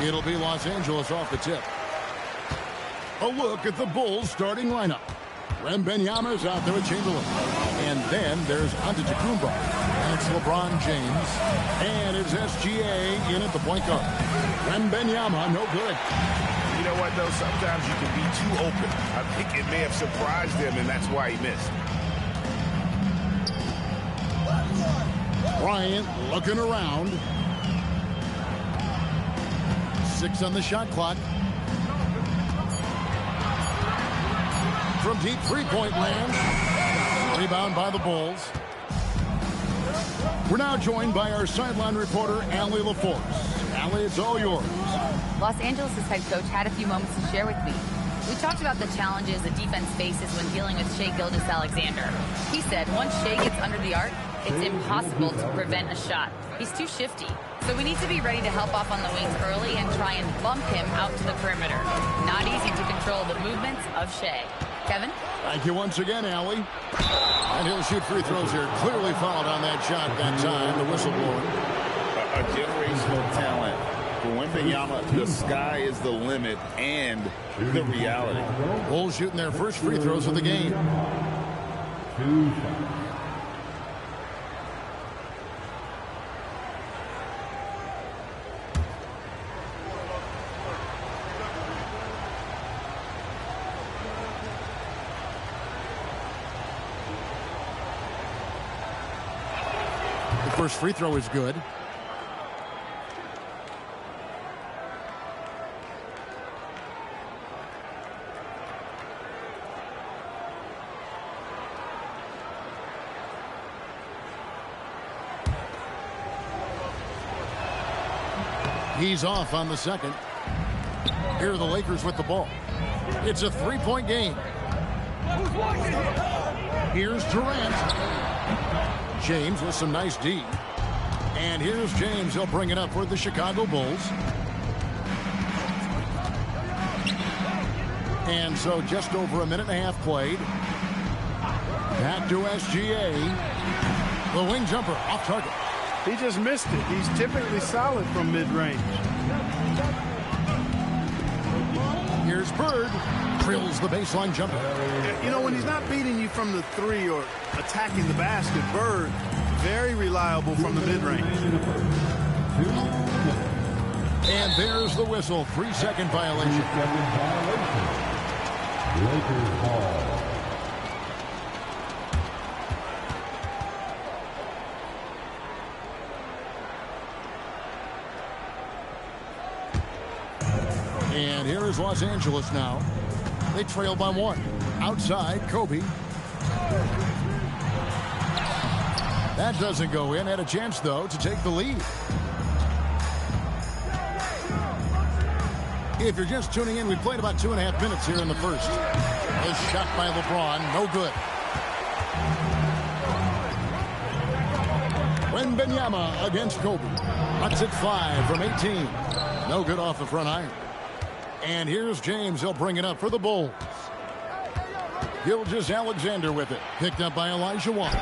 It'll be Los Angeles off the tip. A look at the Bulls starting lineup. Wembanyama's out there with Chamberlain. And then there's Antetokounmpo. That's LeBron James. And it's SGA in at the point guard. Wembanyama, no good. You know what, though? Sometimes you can be too open. I think it may have surprised him, and that's why he missed. Bryant looking around. 6 on the shot clock. From deep three-point land. Rebound by the Bulls. We're now joined by our sideline reporter, Allie LaForce. Allie, it's all yours. Los Angeles' head coach had a few moments to share with me. We talked about the challenges the defense faces when dealing with Shai Gilgeous-Alexander. He said once Shai gets under the arc, it's impossible to prevent a shot. He's too shifty. So we need to be ready to help off on the wings early and try and bump him out to the perimeter. Not easy to control the movements of Shai. Kevin? Thank you once again, Allie. And he'll shoot free throws here. Clearly fouled on that shot that time. The whistle blowing. A generational talent. For Wembanyama, the sky is the limit and the reality. Bulls shooting their first free throws of the game. The first free throw is good. He's off on the second. Here are the Lakers with the ball. It's a three-point game. Here's Durant. James with some nice D. And here's James. He'll bring it up for the Chicago Bulls. And so just over a minute and a half played. Back to SGA. The wing jumper off target. He just missed it. He's typically solid from mid-range. Here's Bird. Drills the baseline jumper. You know, when he's not beating you from the three or attacking the basket, Bird, very reliable from the mid-range. And there's the whistle. 3-second violation. Lakers ball. And here is Los Angeles now. They trail by 1. Outside, Kobe. That doesn't go in. Had a chance, though, to take the lead. If you're just tuning in, we played about 2.5 minutes here in the first. A shot by LeBron, no good. Wembanyama against Kobe. Cuts it 5 from 18. No good off the front iron. And here's James. He'll bring it up for the Bulls. Gilgeous-Alexander with it. Picked up by Elijah Wan.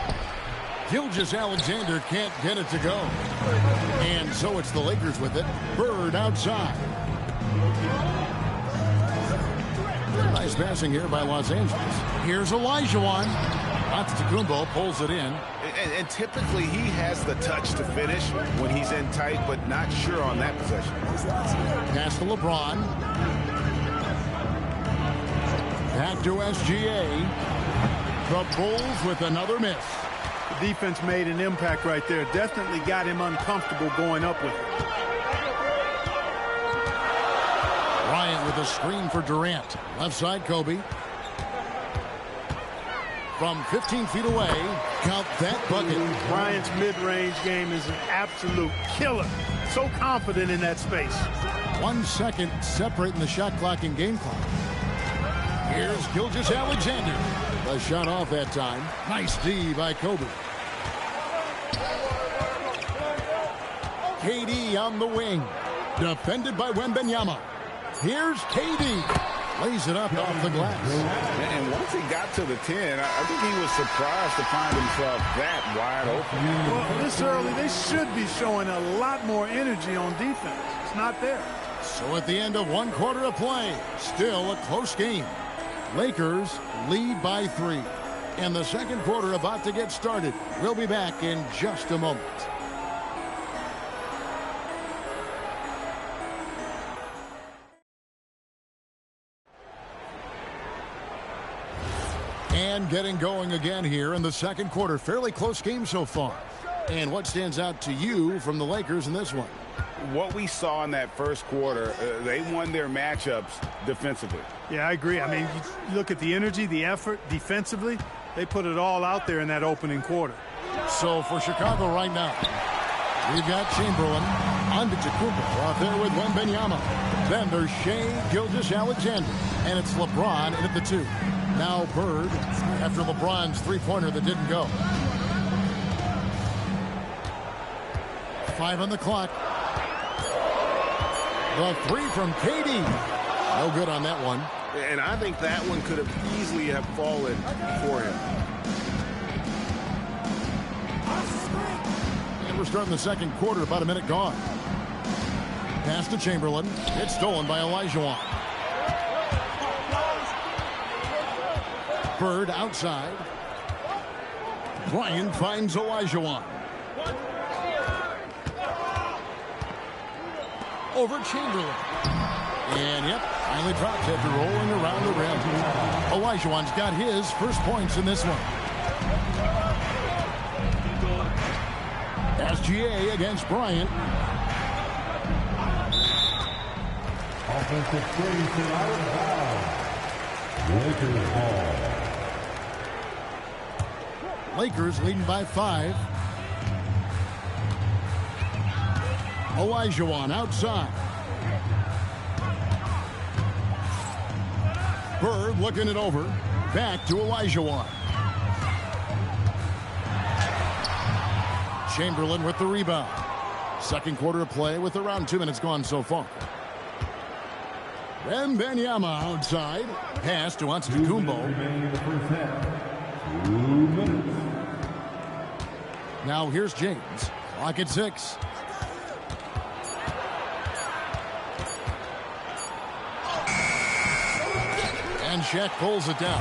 Gilgeous-Alexander can't get it to go. And so it's the Lakers with it. Bird outside. Nice passing here by Los Angeles. Here's Elijah Wan. Antetokounmpo pulls it in. And typically he has the touch to finish when he's in tight, but not sure on that possession. Pass to LeBron. Back to SGA. The Bulls with another miss. The defense made an impact right there. Definitely got him uncomfortable going up with it. Bryant with a screen for Durant. Left side, Kobe. From 15 feet away, count that bucket. Bryant's mid-range game is an absolute killer. So confident in that space. 1 second separating the shot clock and game clock. Here's Gilgeous-Alexander. The shot off that time. Nice D by Kobe. KD on the wing. Defended by Wembanyama. Here's KD. Lays it up off the glass. And once he got to the 10, I think he was surprised to find himself that wide open. Well, this early, they should be showing a lot more energy on defense. It's not there. So at the end of one quarter of play, still a close game. Lakers lead by 3. And the second quarter about to get started. We'll be back in just a moment. And getting going again here in the second quarter. Fairly close game so far. And what stands out to you from the Lakers in this one? What we saw in that first quarter, they won their matchups defensively. Yeah, I agree. I mean, you look at the energy, the effort defensively. They put it all out there in that opening quarter. So for Chicago right now, we've got Chamberlain, Antetokounmpo out there with Wembanyama. Then there's Shai Gilgeous-Alexander, and it's LeBron in at the 2. Now Bird after LeBron's three-pointer that didn't go. 5 on the clock. The 3 from KD. No good on that one. And I think that one could have easily have fallen for him. And we're starting the second quarter, about a minute gone. Pass to Chamberlain. It's stolen by Olajuwon. Bird outside. Bryant finds Olajuwon. Over Chamberlain. And, yep, finally drops after rolling around the rim. Olajuwon's got his first points in this one. SGA against Bryant. Offensive free for out of bounds. Lakers ball. Lakers leading by 5. Olajuwon outside. Bird looking it over. Back to Olajuwon. Chamberlain with the rebound. Second quarter of play with around 2 minutes gone so far. Wembanyama outside. Pass to Antetokounmpo. Remaining in the first half. 2 minutes. Now here's James. Clock at 6. And Shaq pulls it down.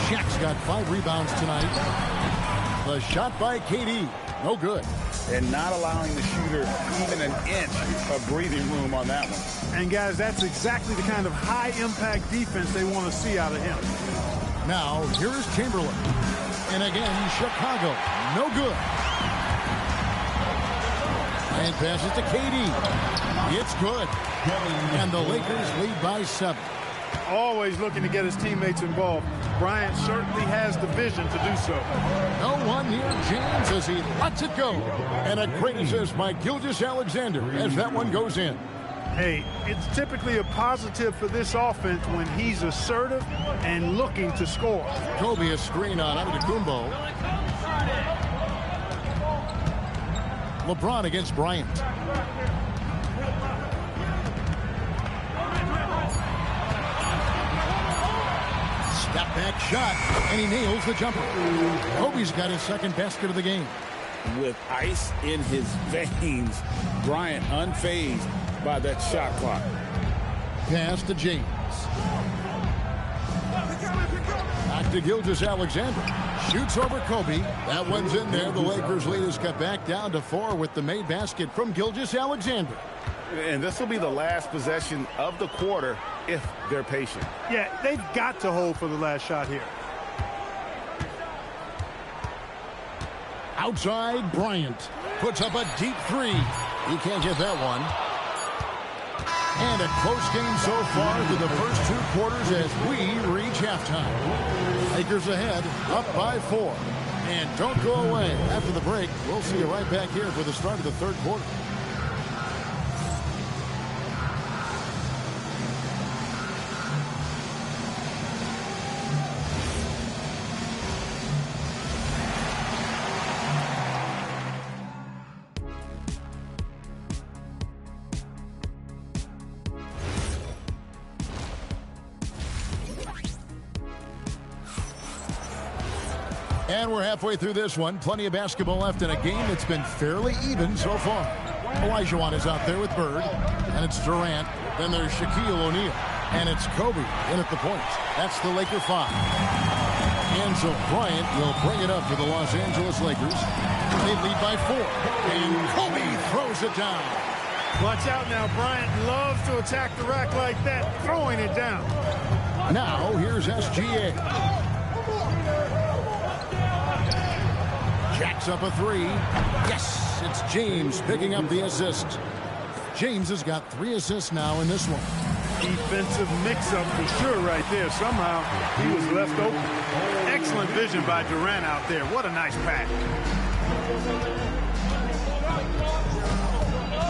Shaq's got 5 rebounds tonight. The shot by KD. No good. And not allowing the shooter even an inch of breathing room on that one. And, guys, that's exactly the kind of high-impact defense they want to see out of him. Now, here's Chamberlain. And again, Chicago. No good. And passes to KD. It's good. And the Lakers lead by 7. Always looking to get his teammates involved. Bryant certainly has the vision to do so. No one near James as he lets it go. And a great assist by Gilgeous-Alexander as that one goes in. Hey, it's typically a positive for this offense when he's assertive and looking to score. Kobe a screen on Antetokounmpo. LeBron against Bryant. Step back shot, and he nails the jumper. Kobe's got his second basket of the game. With ice in his veins, Bryant unfazed by that shot clock. Pass to James. Back to Gilgeous-Alexander. Shoots over Kobe. That one's in there. The Lakers lead is cut back down to 4 with the made basket from Gilgeous-Alexander. And this will be the last possession of the quarter if they're patient. Yeah, they've got to hold for the last shot here. Outside, Bryant puts up a deep 3. He can't get that one. And a close game so far through the first 2 quarters as we reach halftime. Lakers ahead, up by 4. And don't go away. After the break, we'll see you right back here for the start of the third quarter. And we're halfway through this one. Plenty of basketball left in a game that's been fairly even so far. Olajuwon is out there with Bird, and it's Durant. Then there's Shaquille O'Neal, and it's Kobe in at the point. That's the Laker 5. And so Bryant will bring it up for the Los Angeles Lakers. They lead by 4, and Kobe throws it down. Watch out now. Bryant loves to attack the rack like that, throwing it down. Now, here's SGA. Jacks up a 3. Yes, it's James picking up the assist. James has got 3 assists now in this one. Defensive mix-up for sure right there. Somehow he was left open. Excellent vision by Durant out there. What a nice pass.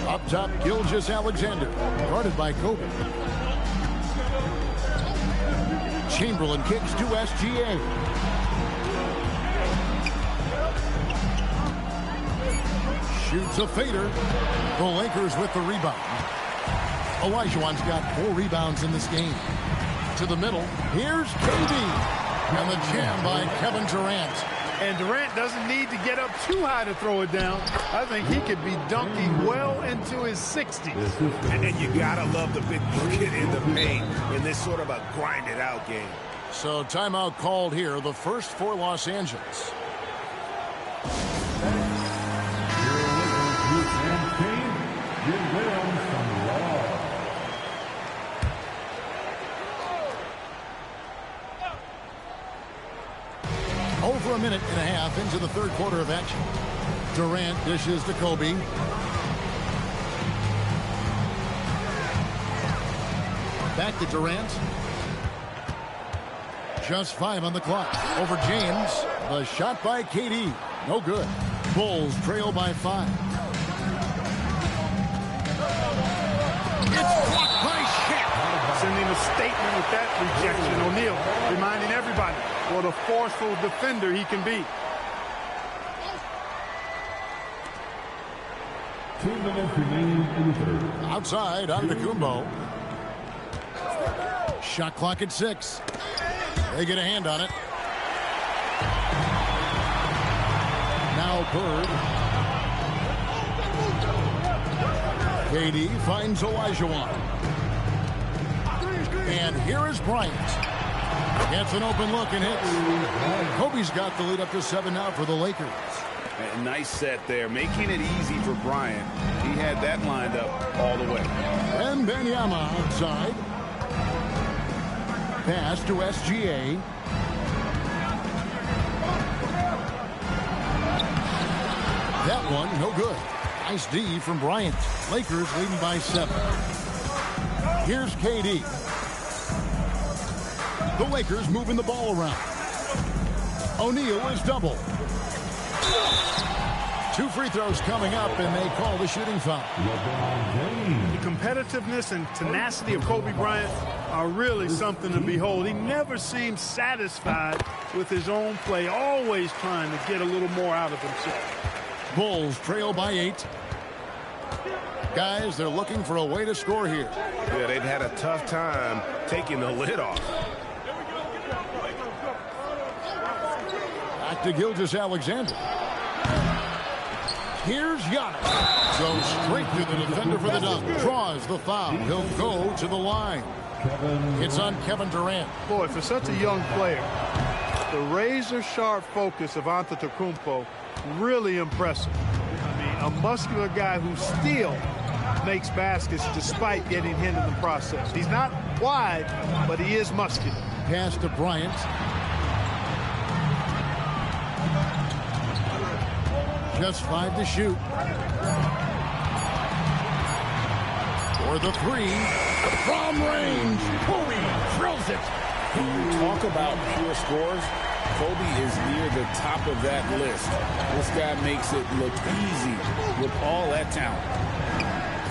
Up top, Gilgeous-Alexander, guarded by Kobe. Chamberlain kicks to SGA. Shoots a fader. The Lakers with the rebound. Olajuwon's got 4 rebounds in this game. To the middle, here's KD. And the jam by Kevin Durant. And Durant doesn't need to get up too high to throw it down. I think he could be dunking well into his 60s. And then you gotta love the big bucket in the paint in this sort of a grinded-out game. So timeout called here, the first for Los Angeles. Over a minute and a half into the third quarter of action. Durant dishes to Kobe. Back to Durant. Just 5 on the clock. Over James. The shot by KD. No good. Bulls trail by 5. It's blocked by Shaq. Sending a statement with that rejection. O'Neal reminding everybody what a forceful defender he can be. 2 minutes remaining in the third. Outside, Antetokounmpo. Shot clock at 6. They get a hand on it. Now Bird. KD finds Olajuwon. And here is Bryant. Gets an open look and hits. Kobe's got the lead up to 7 now for the Lakers. A nice set there, making it easy for Bryant. He had that lined up all the way. Wembanyama outside. Pass to SGA. That one, no good. Nice D from Bryant. Lakers leading by 7. Here's KD. The Lakers moving the ball around. O'Neal is double. 2 free throws coming up, and they call the shooting foul. The competitiveness and tenacity of Kobe Bryant are really something to behold. He never seems satisfied with his own play, always trying to get a little more out of himself. Bulls trail by 8. Guys, they're looking for a way to score here. Yeah, they've had a tough time taking the lid off. Back to Gilgeous-Alexander. Here's Giannis. Goes straight to the defender for the dunk. Draws the foul. He'll go to the line. It's on Kevin Durant. Boy, for such a young player, the razor-sharp focus of Antetokounmpo, really impressive. I mean, a muscular guy who still makes baskets despite getting hit in the process. He's not wide, but he is muscular. Pass to Bryant. Just 5 to shoot. For the 3. From range. Kobe drills it. When you talk about pure scores, Kobe is near the top of that list. This guy makes it look easy with all that talent.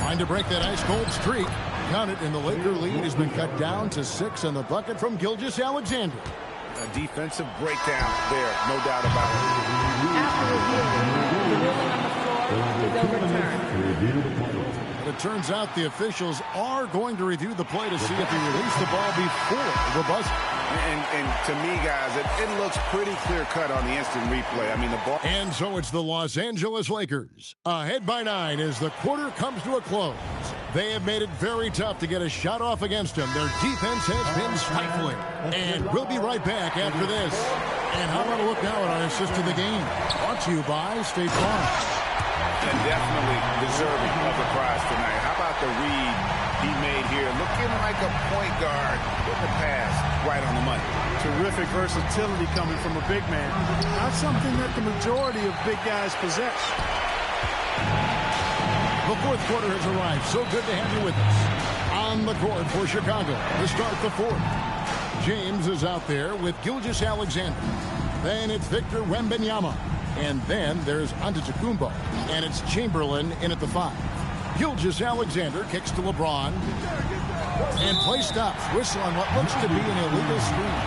Trying to break that ice-cold streak. Count it, and the Laker lead has been cut down to 6 on the bucket from Gilgeous-Alexander. A defensive breakdown there, no doubt about it. After review, the ruling on the floor is overturned. The it turns out the officials are going to review the play to see if he released the ball before the buzzer. And to me, guys, it looks pretty clear-cut on the instant replay. I mean, the ball... And so it's the Los Angeles Lakers, ahead by 9 as the quarter comes to a close. They have made it very tough to get a shot off against them. Their defense has been stifling. And we'll be right back after this. And how about a look now at our assist to the game? Brought to you by State Farm. And definitely deserving of the prize tonight. How about the read he made here? Looking like a point guard with the pass right on the money. Terrific versatility coming from a big man. Not something that the majority of big guys possess. The fourth quarter has arrived. So good to have you with us. On the court for Chicago to start the fourth. James is out there with Gilgeous-Alexander. Then it's Victor Wembanyama. And then there's Antetokounmpo. And it's Chamberlain in at the 5. Gilgeous-Alexander kicks to LeBron. And play stops. Whistle on what looks to be an illegal screen.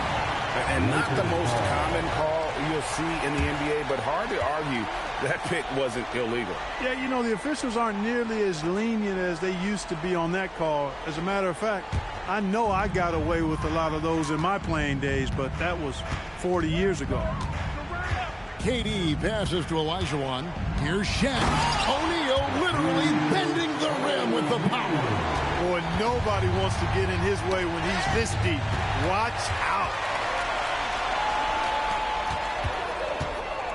And not the most common call you'll see in the NBA, but hard to argue that pick wasn't illegal. Yeah, you know, the officials aren't nearly as lenient as they used to be on that call. As a matter of fact, I know I got away with a lot of those in my playing days, but that was 40 years ago. KD passes to Olajuwon. Here's Shaq. O'Neal literally bending the rim with the power. Boy, nobody wants to get in his way when he's this deep. Watch out.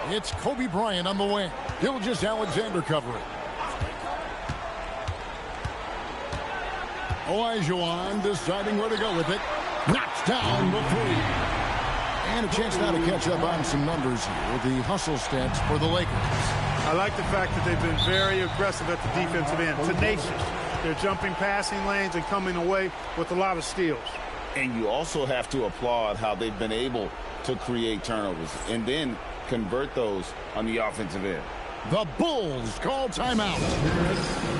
It's Kobe Bryant on the wing. Gilgeous-Alexander covering. Olajuwon deciding where to go with it. Knocks down the 3. And a chance now to catch up on some numbers here. The hustle stats for the Lakers. I like the fact that they've been very aggressive at the defensive end. Tenacious. They're jumping passing lanes and coming away with a lot of steals. And you also have to applaud how they've been able to create turnovers and then convert those on the offensive end. The Bulls call timeout. Lakers.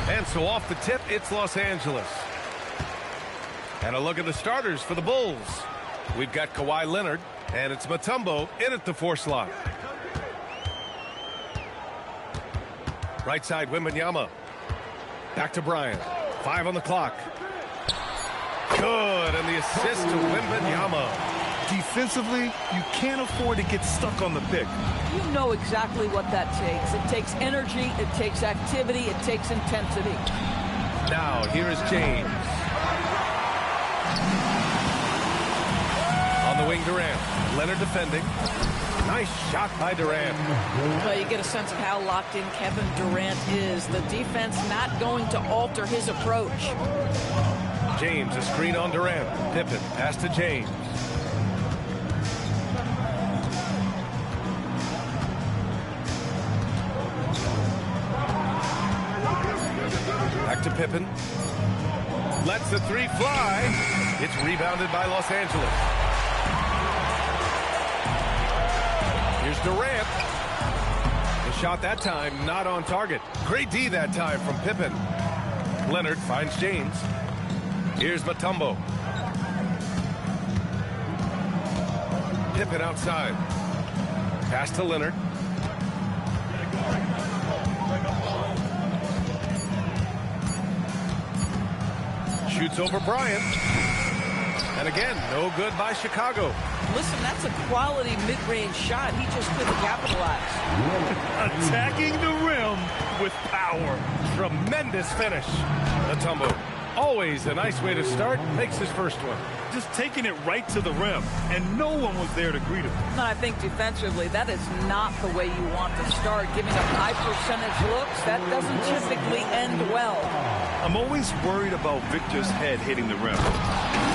And so off the tip, it's Los Angeles. And a look at the starters for the Bulls. We've got Kawhi Leonard, and it's Mutombo in at the 4 slot. Right side, Wembanyama. Back to Bryant. 5 on the clock. Good, and the assist to Wembanyama. Defensively, you can't afford to get stuck on the pick. You know exactly what that takes. It takes energy, it takes activity, it takes intensity. Now, here is James. On the wing, Durant. Leonard defending. Nice shot by Durant. Well, you get a sense of how locked in Kevin Durant is. The defense not going to alter his approach. James, a screen on Durant. Pippen, pass to James. Back to Pippen. Lets the three fly. It's rebounded by Los Angeles. Here's Durant. The shot that time not on target. Great D that time from Pippen. Leonard finds James. Here's Mutombo. Pippen outside. Pass to Leonard. Shoots over Bryant. And again, no good by Chicago. Listen, that's a quality mid-range shot. He just couldn't capitalize. Attacking the rim with power. Tremendous finish. Mutombo, always a nice way to start, makes his first one. Just taking it right to the rim, and no one was there to greet him. And I think defensively, that is not the way you want to start. Giving up high percentage looks, that doesn't typically end well. I'm always worried about Victor's head hitting the rim.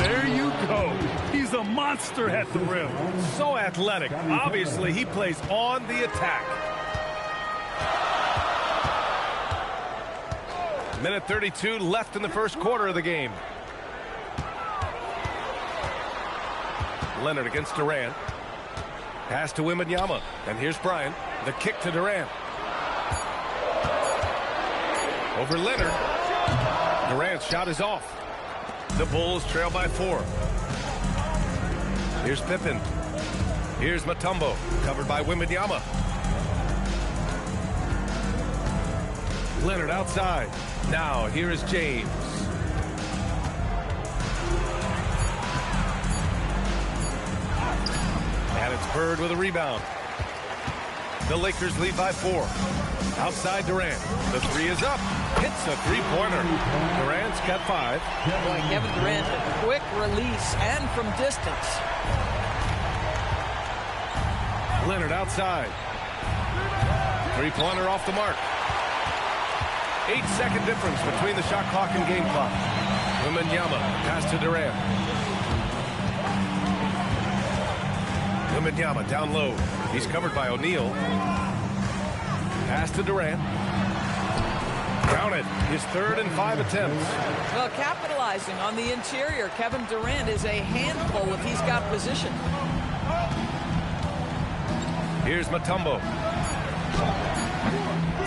There you go. He's a monster at the rim. So athletic. Obviously, he plays on the attack. Minute 32 left in the first quarter of the game. Leonard against Durant. Pass to Wembanyama. And here's Bryant. The kick to Durant. Over Leonard. Durant's shot is off. The Bulls trail by 4. Here's Pippen. Here's Mutombo. Covered by Wembanyama. Leonard outside. Now here is James. And it's Bird with a rebound. The Lakers lead by 4. Outside Durant. The three is up. Hits a three-pointer. Durant's got 5. Boy, Kevin Durant, a quick release and from distance. Leonard outside. Three-pointer off the mark. 8-second difference between the shot clock and game clock. Wembanyama pass to Durant. Wembanyama down low. He's covered by O'Neal. Pass to Durant. Counted. His 3rd and 5 attempts. Well, capitalizing on the interior, Kevin Durant is a handful if he's got position. Here's Mutombo.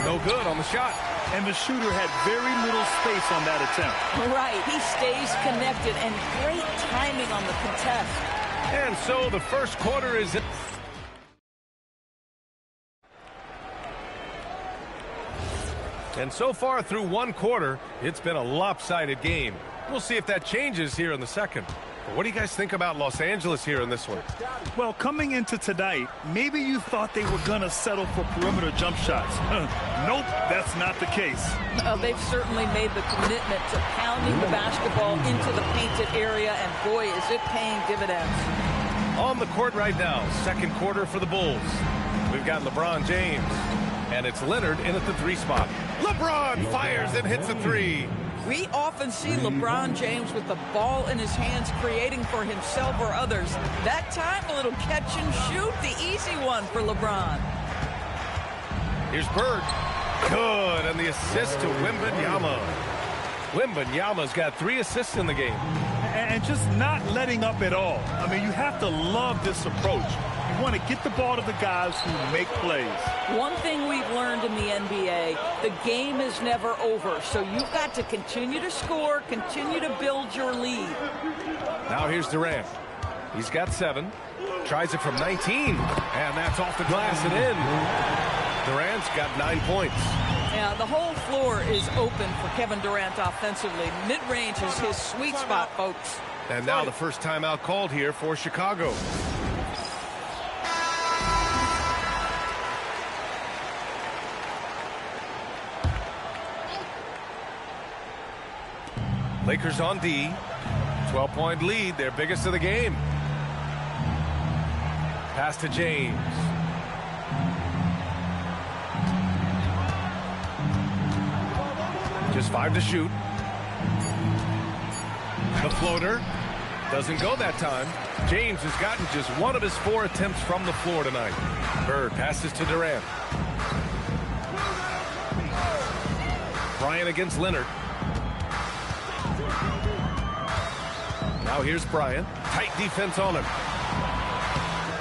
No good on the shot. And the shooter had very little space on that attempt. Right. He stays connected and great timing on the contest. And so the first quarter is... And so far through one quarter, it's been a lopsided game. We'll see if that changes here in the second. But what do you guys think about Los Angeles here in this one? Well, coming into tonight, maybe you thought they were going to settle for perimeter jump shots. Nope, that's not the case. They've certainly made the commitment to pounding the basketball into the painted area, and boy, is it paying dividends. On the court right now, second quarter for the Bulls. We've got LeBron James. And it's Leonard in at the 3 spot. LeBron fires and hits a 3. We often see LeBron James with the ball in his hands, creating for himself or others. That time, a little catch and shoot, the easy one for LeBron. Here's Bird. Good, and the assist to Wembanyama. Wembanyama's got 3 assists in the game. And just not letting up at all. I mean, you have to love this approach. You want to get the ball to the guys who make plays. One thing we've learned in the NBA, the game is never over. So you've got to continue to score, continue to build your lead. Now here's Durant. He's got 7. Tries it from 19. And that's off the glass and in. Durant's got 9 points. Yeah, the whole floor is open for Kevin Durant offensively. Mid-range is his sweet spot, folks. And now the first timeout called here for Chicago. Lakers on D. 12-point lead, their biggest of the game. Pass to James. Just 5 to shoot. The floater doesn't go that time. James has gotten just one of his 4 attempts from the floor tonight. Bird passes to Durant. Bryant against Leonard. Now here's Bryant. Tight defense on him.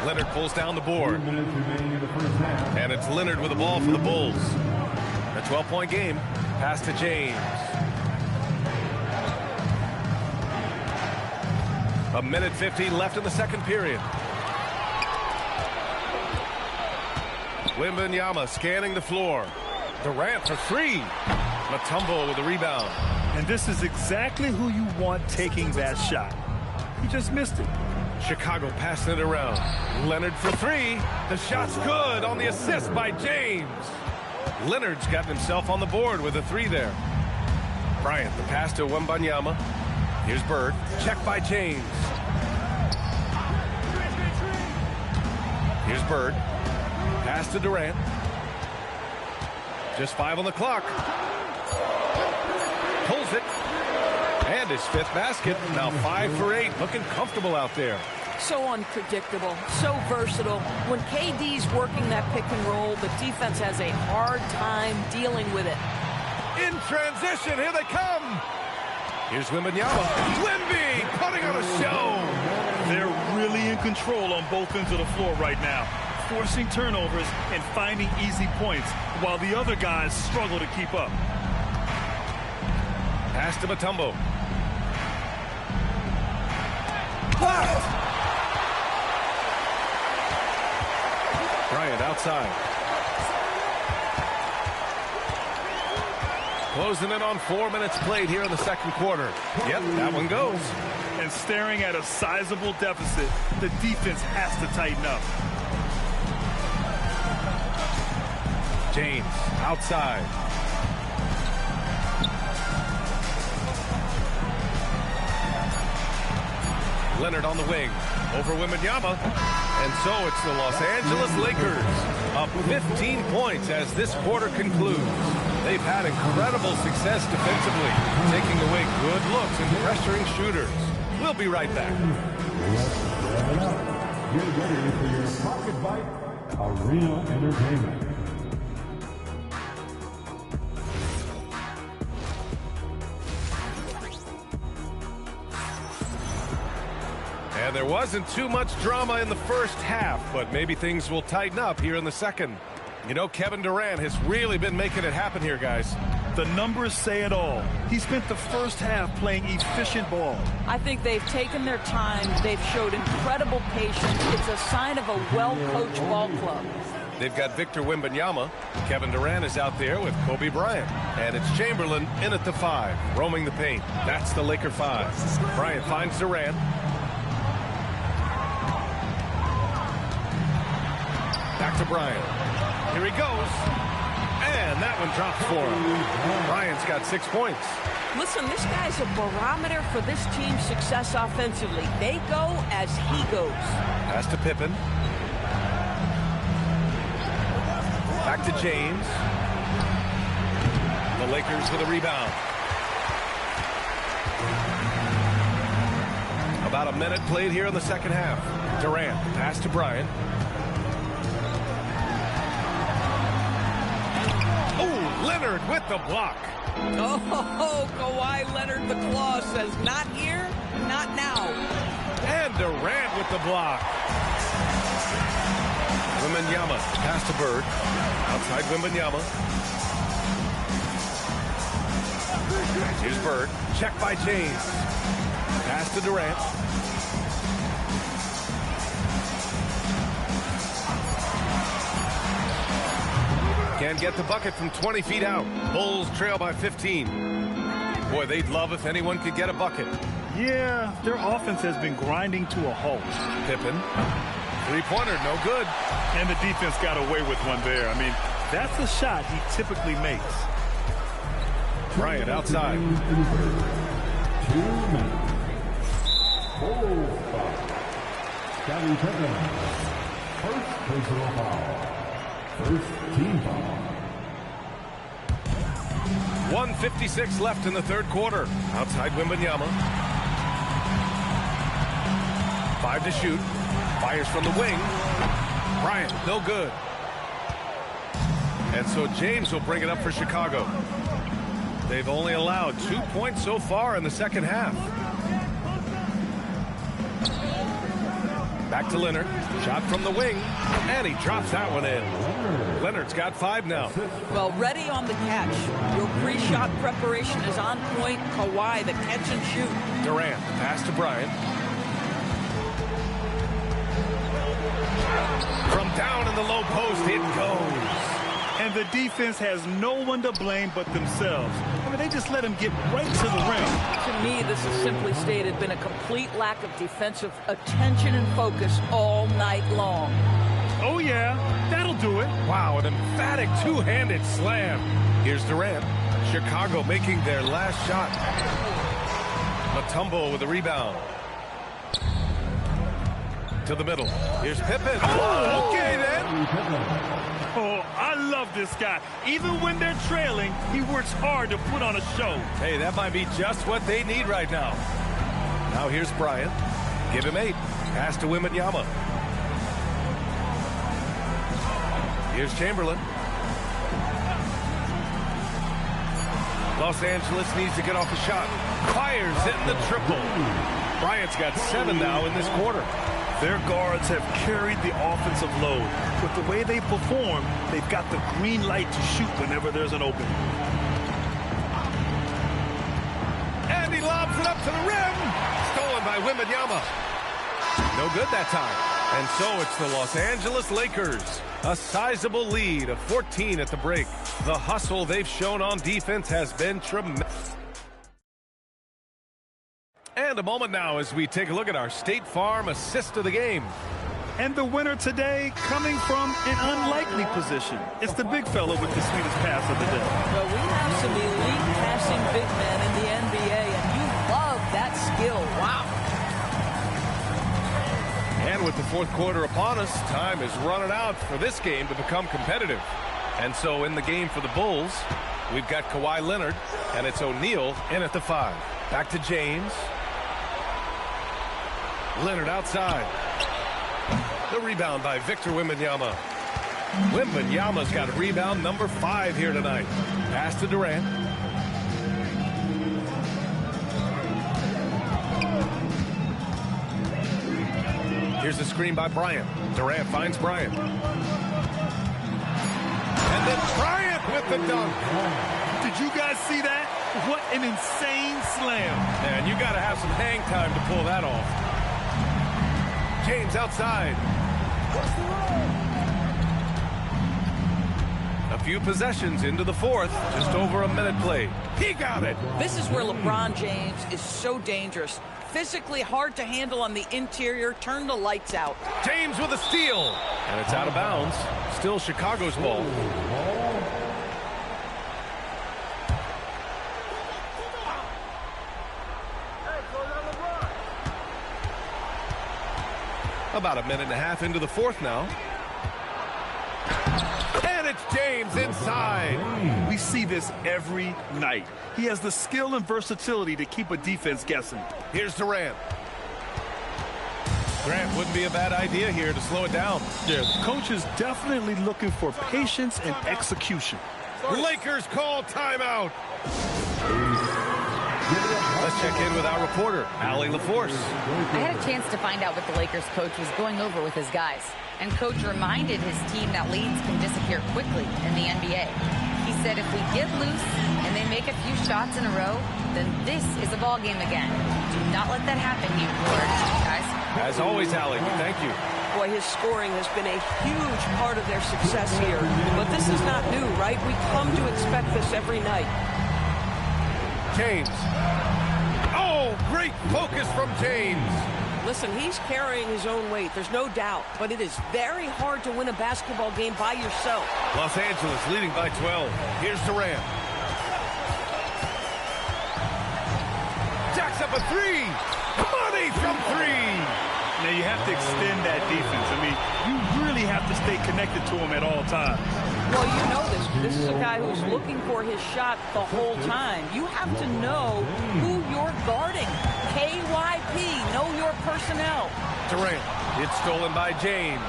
Leonard pulls down the board. And it's Leonard with the ball for the Bulls. A 12-point game. Pass to James. A minute 15 left in the second period. Wembanyama scanning the floor. Durant for 3. Mutombo with the rebound. And this is exactly who you want taking that shot. He just missed it. Chicago passing it around. Leonard for 3. The shot's good on the assist by James. Leonard's gotten himself on the board with a 3 there. Bryant, the pass to Wembanyama. Here's Bird. Check by James. Here's Bird. Pass to Durant. Just 5 on the clock. Pulls it. And his 5th basket. Now 5 for 8. Looking comfortable out there. So unpredictable, so versatile. When KD's working that pick and roll, the defense has a hard time dealing with it. In transition, here they come. Here's Wembanyama. Wemby putting on a show. They're really in control on both ends of the floor right now, forcing turnovers and finding easy points while the other guys struggle to keep up. Pass to Mutombo. Blocked. Bryant outside. Closing in on 4 minutes played here in the second quarter. Yep, that one goes. And staring at a sizable deficit, the defense has to tighten up. James outside. Leonard on the wing. Over Wembanyama. And so it's the Los Angeles Lakers up 15 points as this quarter concludes. They've had incredible success defensively, taking away good looks and pressuring shooters. We'll be right back. Get ready for your Pocket Bite Arena Entertainment. And there wasn't too much drama in the first half, but maybe things will tighten up here in the second. You know, Kevin Durant has really been making it happen here, guys. The numbers say it all. He spent the first half playing efficient ball. I think they've taken their time. They've showed incredible patience. It's a sign of a well-coached ball club. They've got Victor Wembanyama. Kevin Durant is out there with Kobe Bryant. And it's Chamberlain in at the 5, roaming the paint. That's the Laker 5. Bryant finds Durant. Back to Bryant. Here he goes. And that one dropped for him. Bryant's got 6 points. Listen, this guy's a barometer for this team's success offensively. They go as he goes. Pass to Pippen. Back to James. The Lakers with a rebound. About a minute played here in the second half. Durant, pass to Bryant. Leonard with the block. Oh, Kawhi Leonard, the claw says, not here, not now. And Durant with the block. Wembanyama, pass to Bird. Outside Wembanyama. Here's Bird. Check by James. Pass to Durant. Can't get the bucket from 20 feet out. Bulls trail by 15. Boy, they'd love if anyone could get a bucket. Yeah, their offense has been grinding to a halt. Pippen. Three-pointer, no good. And the defense got away with one there. I mean, that's a shot he typically makes. Bryant outside. 2 minutes. Full foul. Scottie Pippen. First personal foul. First team foul. 1:56 left in the third quarter. Outside Wembanyama. 5 to shoot. Fires from the wing. Bryant, no good. And so James will bring it up for Chicago. They've only allowed 2 points so far in the second half. Back to Leonard. Shot from the wing. And he drops that one in. Leonard's got 5 now. Well, ready on the catch. Your pre-shot preparation is on point. Kawhi, the catch and shoot. Durant, pass to Bryant. From down in the low post, it goes. And the defense has no one to blame but themselves. I mean, they just let him get right to the rim. To me, this is simply stated been a complete lack of defensive attention and focus all night long. Oh, yeah, that'll do it. Wow, an emphatic two-handed slam. Here's Durant. Chicago making their last shot. Mutombo with the rebound. To the middle. Here's Pippen. Oh, okay then. Oh, I love this guy. Even when they're trailing, he works hard to put on a show. Hey, that might be just what they need right now. Now here's Bryant. Give him 8. Pass to Wembanyama. Here's Chamberlain. Los Angeles needs to get off a shot. Fires in the triple. Bryant's got 7 now in this quarter. Their guards have carried the offensive load. With the way they perform, they've got the green light to shoot whenever there's an opening. And he lobs it up to the rim. Stolen by Wembanyama. No good that time. And so it's the Los Angeles Lakers. A sizable lead of 14 at the break. The hustle they've shown on defense has been tremendous. And a moment now as we take a look at our State Farm assist of the game. And the winner today coming from an unlikely position. It's the big fella with the sweetest pass of the day. Well, we have some elite passing big men in the NBA, and you love that skill. Wow. And with the fourth quarter upon us, time is running out for this game to become competitive. And so in the game for the Bulls, we've got Kawhi Leonard, and it's O'Neal in at the 5. Back to James. Leonard outside. The rebound by Victor Wembanyama. Wembanyama's got rebound number 5 here tonight. Pass to Durant. Here's the screen by Bryant. Durant finds Bryant. And then Bryant with the dunk. Did you guys see that? What an insane slam. Man, you got to have some hang time to pull that off. James outside. A few possessions into the fourth. Just over a minute played. He got it. This is where LeBron James is so dangerous. Physically hard to handle on the interior. Turn the lights out. James with a steal. And it's out of bounds. Still Chicago's ball. About a minute and a half into the fourth now. And it's James inside. We see this every night. He has the skill and versatility to keep a defense guessing. Here's Durant. Durant wouldn't be a bad idea here to slow it down. Yeah, the coach is definitely looking for patience and execution. Lakers call timeout. Let's check in with our reporter, Allie LaForce. I had a chance to find out what the Lakers coach was going over with his guys. And coach reminded his team that leads can disappear quickly in the NBA. He said if we get loose and they make a few shots in a row, then this is a ball game again. Do not let that happen, he implored. Guys. As always, Allie, thank you. Boy, his scoring has been a huge part of their success here. But this is not new, right? We come to expect this every night. James. Oh, great focus from James. Listen, he's carrying his own weight. There's no doubt. But it is very hard to win a basketball game by yourself. Los Angeles leading by 12. Here's Durant. Jacks up a 3. Money from 3. Now, you have to extend that defense. I mean, you really have to stay connected to him at all times. Well, you know this. This is a guy who's looking for his shot the whole time. You have to know who you're guarding. KYP, know your personnel. Durant. It's stolen by James.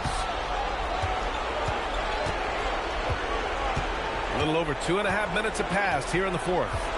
A little over 2.5 minutes have passed here in the fourth.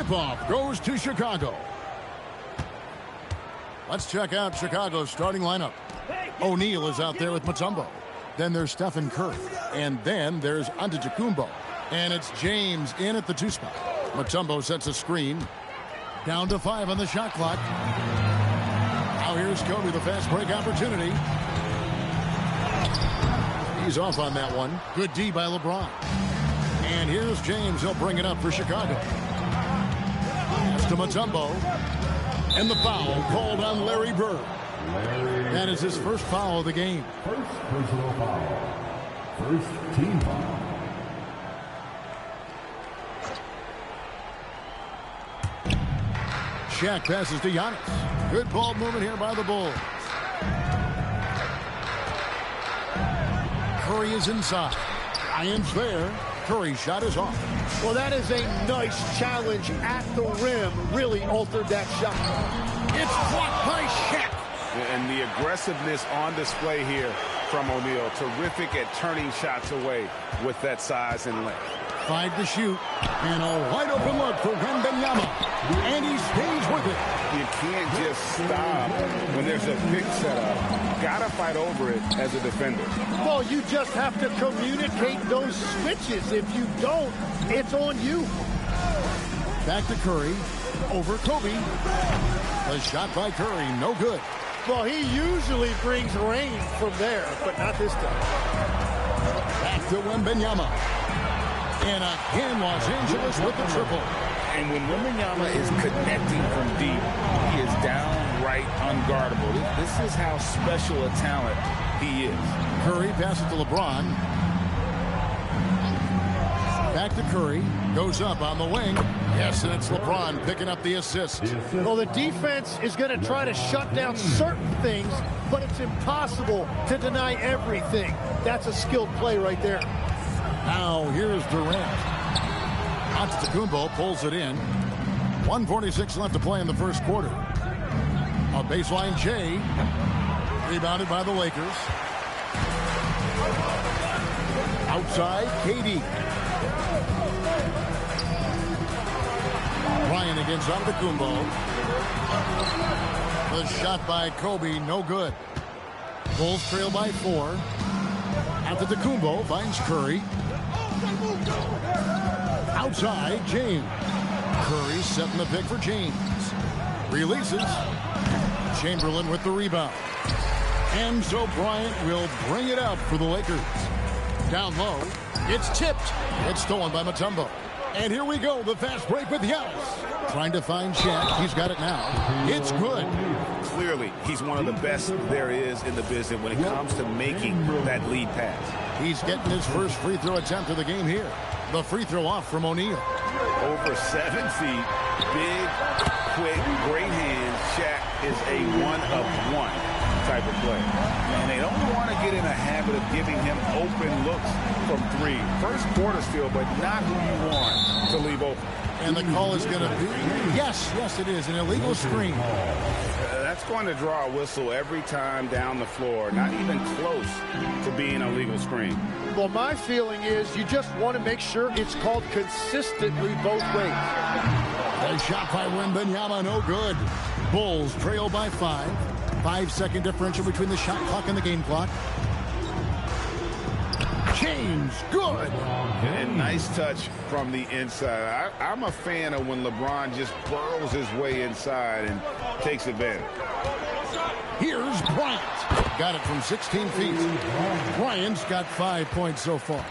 tip-off goes to Chicago. Let's check out Chicago's starting lineup. O'Neal is out there with Mutombo. Then there's Stephen Curry. And then there's Antetokounmpo. And it's James in at the 2 spot. Mutombo sets a screen. Down to 5 on the shot clock. Now here's Kobe, the fast break opportunity. He's off on that one. Good D by LeBron. And here's James. He'll bring it up for Chicago. Pass to Mutombo. And the foul called on Larry Bird. That is his first foul of the game. First personal foul. First team foul. Shaq passes to Giannis. Good ball movement here by the Bulls. Curry is inside. Ryan's there. Curry's shot is off. Well, that is a nice challenge at the rim. Really altered that shot. It's blocked by Shaq. And the aggressiveness on display here from O'Neal. Terrific at turning shots away with that size and length. 5 to shoot. And a wide open look for Wembanyama. And he stays with it. You can't just stop when there's a pick set up. Gotta fight over it as a defender. Well, you just have to communicate those switches. If you don't, it's on you. Back to Curry. Over Kobe. The shot by Curry, no good. Well, he usually brings rain from there, but not this time. Back to Wembanyama. And again, Los Angeles with the triple. And when Wembanyama is connecting from deep, he is downright unguardable. This is how special a talent he is. Curry passes to LeBron. Back to Curry. Goes up on the wing. Yes, and it's LeBron picking up the assist. Well, the defense is going to try to shut down certain things, but it's impossible to deny everything. That's a skilled play right there. Now here's Durant. Antetokounmpo pulls it in. 1:46 left to play in the first quarter. A baseline J. Rebounded by the Lakers. Outside, KD. Ryan against Antetokounmpo. The shot by Kobe, no good. Bulls trail by 4. Antetokounmpo finds Curry. Outside, James. Curry setting the pick for James. Releases. Chamberlain with the rebound. And so Bryant will bring it out for the Lakers. Down low. It's tipped. It's stolen by Mutombo. And here we go, the fast break with Giannis. Trying to find Shaq. He's got it now. It's good. Clearly, he's one of the best there is in the business when it comes to making that lead pass. He's getting his first free throw attempt of the game here. The free throw off from O'Neal. Over 7 feet, big, quick, great hands. Shaq is a one-of-one type of play. And they don't want to get in a habit of giving him open looks from 3. First quarter still, but not who you want to leave open. And the call is going to be, yes, it is, an illegal screen. That's going to draw a whistle every time down the floor. Not even close to being a legal screen. Well, my feeling is you just want to make sure it's called consistently both ways. A shot by Wembanyama, no good. Bulls trail by 5. 5-second differential between the shot clock and the game clock. James, good. And nice touch from the inside. I'm a fan of when LeBron just burrows his way inside and takes advantage. Here's Bryant. Got it from 16 feet. Bryant's got 5 points so far.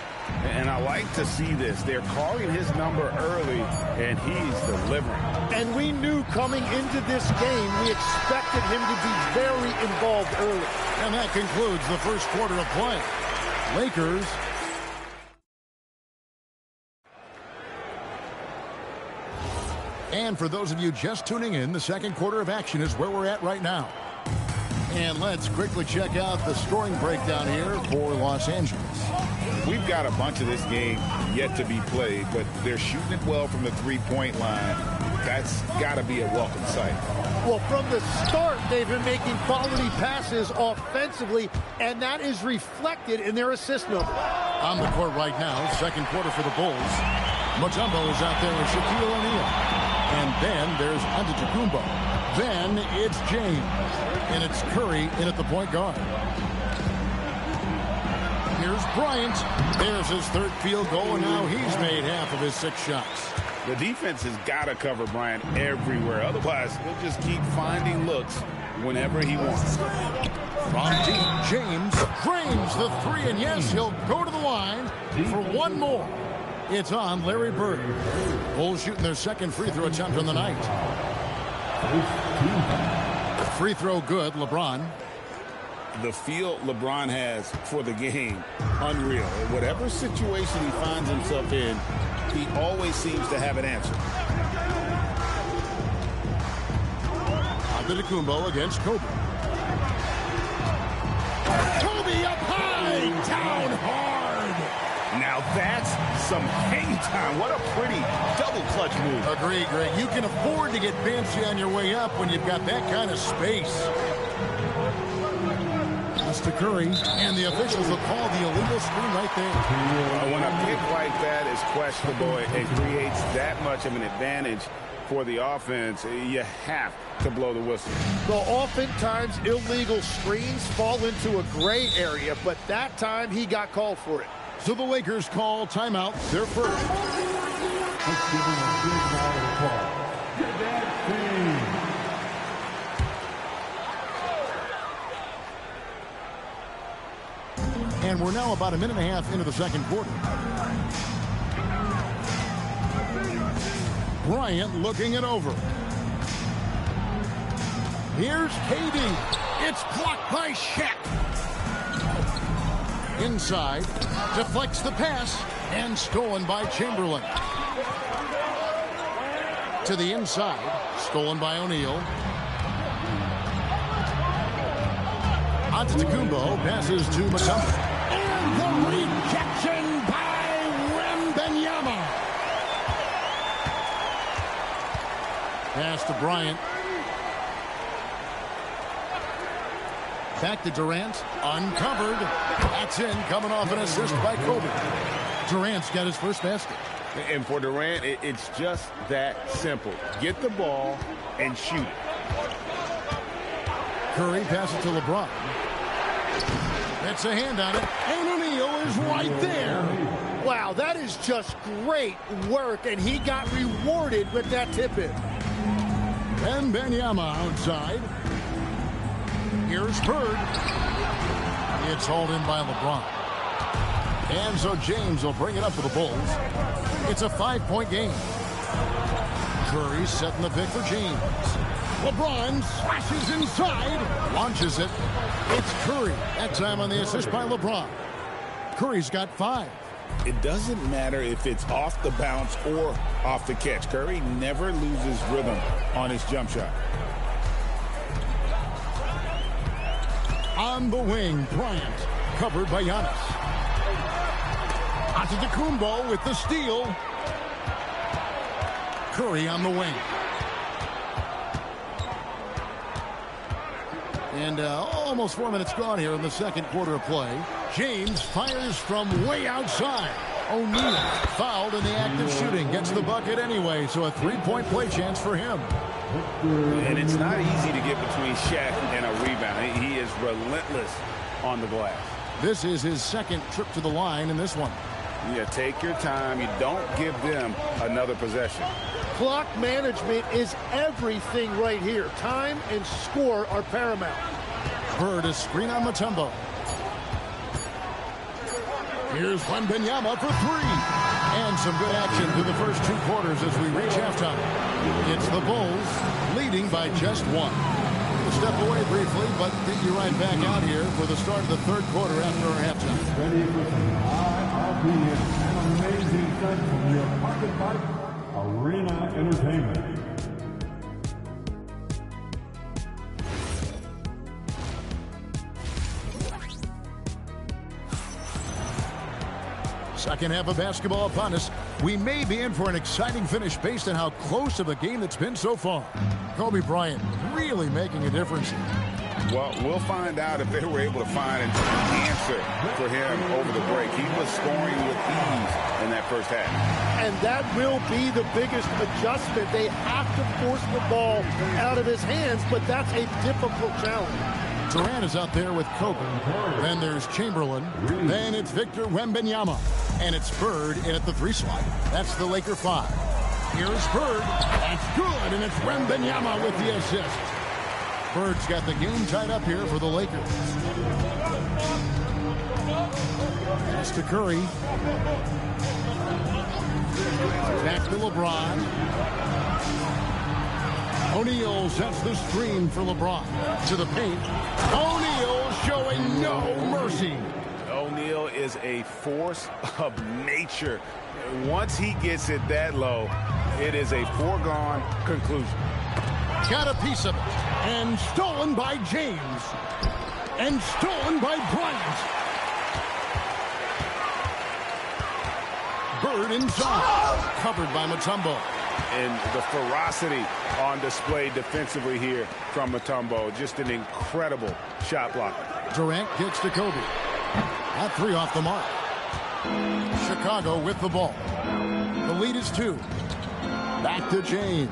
And I like to see this. They're calling his number early, and he's delivering. And we knew coming into this game, we expected him to be very involved early. And that concludes the first quarter of play. Lakers. And for those of you just tuning in, the second quarter of action is where we're at right now. And let's quickly check out the scoring breakdown here for Los Angeles. We've got a bunch of this game yet to be played, but they're shooting it well from the three-point line. That's got to be a welcome sight. Well, from the start, they've been making quality passes offensively, and that is reflected in their assist number. On the court right now, second quarter for the Bulls. Mutombo is out there with Shaquille O'Neal. And then there's Antetokounmpo. Then it's James. And it's Curry in at the point guard. Here's Bryant. There's his third field goal, and now he's made half of his 6 shots. The defense has got to cover Bryant everywhere. Otherwise, he'll just keep finding looks whenever he wants. From deep, James frames the 3, and yes, he'll go to the line for one more. It's on Larry Bird. Bulls shooting their second free throw attempt on the night. Free throw good, LeBron. The feel LeBron has for the game, unreal. Whatever situation he finds himself in, he always seems to have an answer. Antetokounmpo against Kobe. Kobe up high, down hard. Now that's some hang time. What a pretty double clutch move. Agreed, Greg. You can afford to get fancy on your way up when you've got that kind of space. To Curry, and the officials will call the illegal screen right there. When a pick like that is questionable, it creates that much of an advantage for the offense. You have to blow the whistle. So oftentimes illegal screens fall into a gray area, but that time he got called for it. So the Lakers call timeout, their first. Let's give him a big round of applause. Get that thing. And we're now about a minute and a half into the second quarter. Bryant looking it over. Here's KD. It's blocked by Shaq. Inside, deflects the pass, and stolen by Chamberlain. To the inside, stolen by O'Neal. Antetokounmpo passes to Mutombo. And the rejection by Wembanyama. Pass to Bryant. Back to Durant. Uncovered. That's in. Coming off an assist by Kobe. Durant's got his first basket. And for Durant, it's just that simple. Get the ball and shoot it. Curry passes to LeBron. That's a hand on it, and O'Neal is right there. Wow, that is just great work, and he got rewarded with that tip-in. Wembanyama outside. Here's Bird. It's hauled in by LeBron. And so James will bring it up for the Bulls. It's a 5-point game. Curry setting the pick for James. LeBron slashes inside, launches it. It's Curry. That time on the assist by LeBron. Curry's got 5. It doesn't matter if it's off the bounce or off the catch. Curry never loses rhythm on his jump shot. On the wing, Bryant, covered by Giannis. Antetokounmpo with the steal. Curry on the wing. And almost 4 minutes gone here in the second quarter of play. James fires from way outside. O'Neal fouled in the act of shooting. Gets the bucket anyway, so a 3-point play chance for him. And it's not easy to get between Shaq and a rebound. He is relentless on the glass. This is his second trip to the line in this one. Yeah, take your time. You don't give them another possession. Clock management is everything right here. Time and score are paramount. Bird is screen on Mutombo. Here's Wembanyama for 3. And some good action through the first 2 quarters as we reach halftime. It's the Bulls leading by just 1. We'll step away briefly, but get you right back out here for the start of the third quarter after our halftime. Ready for some high-RPM and amazing stuff from your Pocket Bike Arena Entertainment. Second half of basketball upon us. We may be in for an exciting finish based on how close of a game it's been so far. Kobe Bryant really making a difference here. Well, we'll find out if they were able to find an answer for him over the break. He was scoring with ease in that first half. And that will be the biggest adjustment. They have to force the ball out of his hands, but that's a difficult challenge. Durant is out there with Kobe. Then there's Chamberlain. Then it's Victor Wembanyama. And it's Bird in at the 3 slot. That's the Laker 5. Here's Bird. That's good, and it's Wembanyama with the assist. Bird's got the game tied up here for the Lakers. Pass to Curry. Back to LeBron. O'Neal sets the screen for LeBron. To the paint. O'Neal showing no mercy. O'Neal is a force of nature. Once he gets it that low, it is a foregone conclusion. Got a piece of it. And stolen by James. And stolen by Bryant. Bird inside. Covered by Mutombo. And the ferocity on display defensively here from Mutombo. Just an incredible shot blocker. Durant gets to Kobe. That 3 off the mark. Chicago with the ball. The lead is 2. Back to James.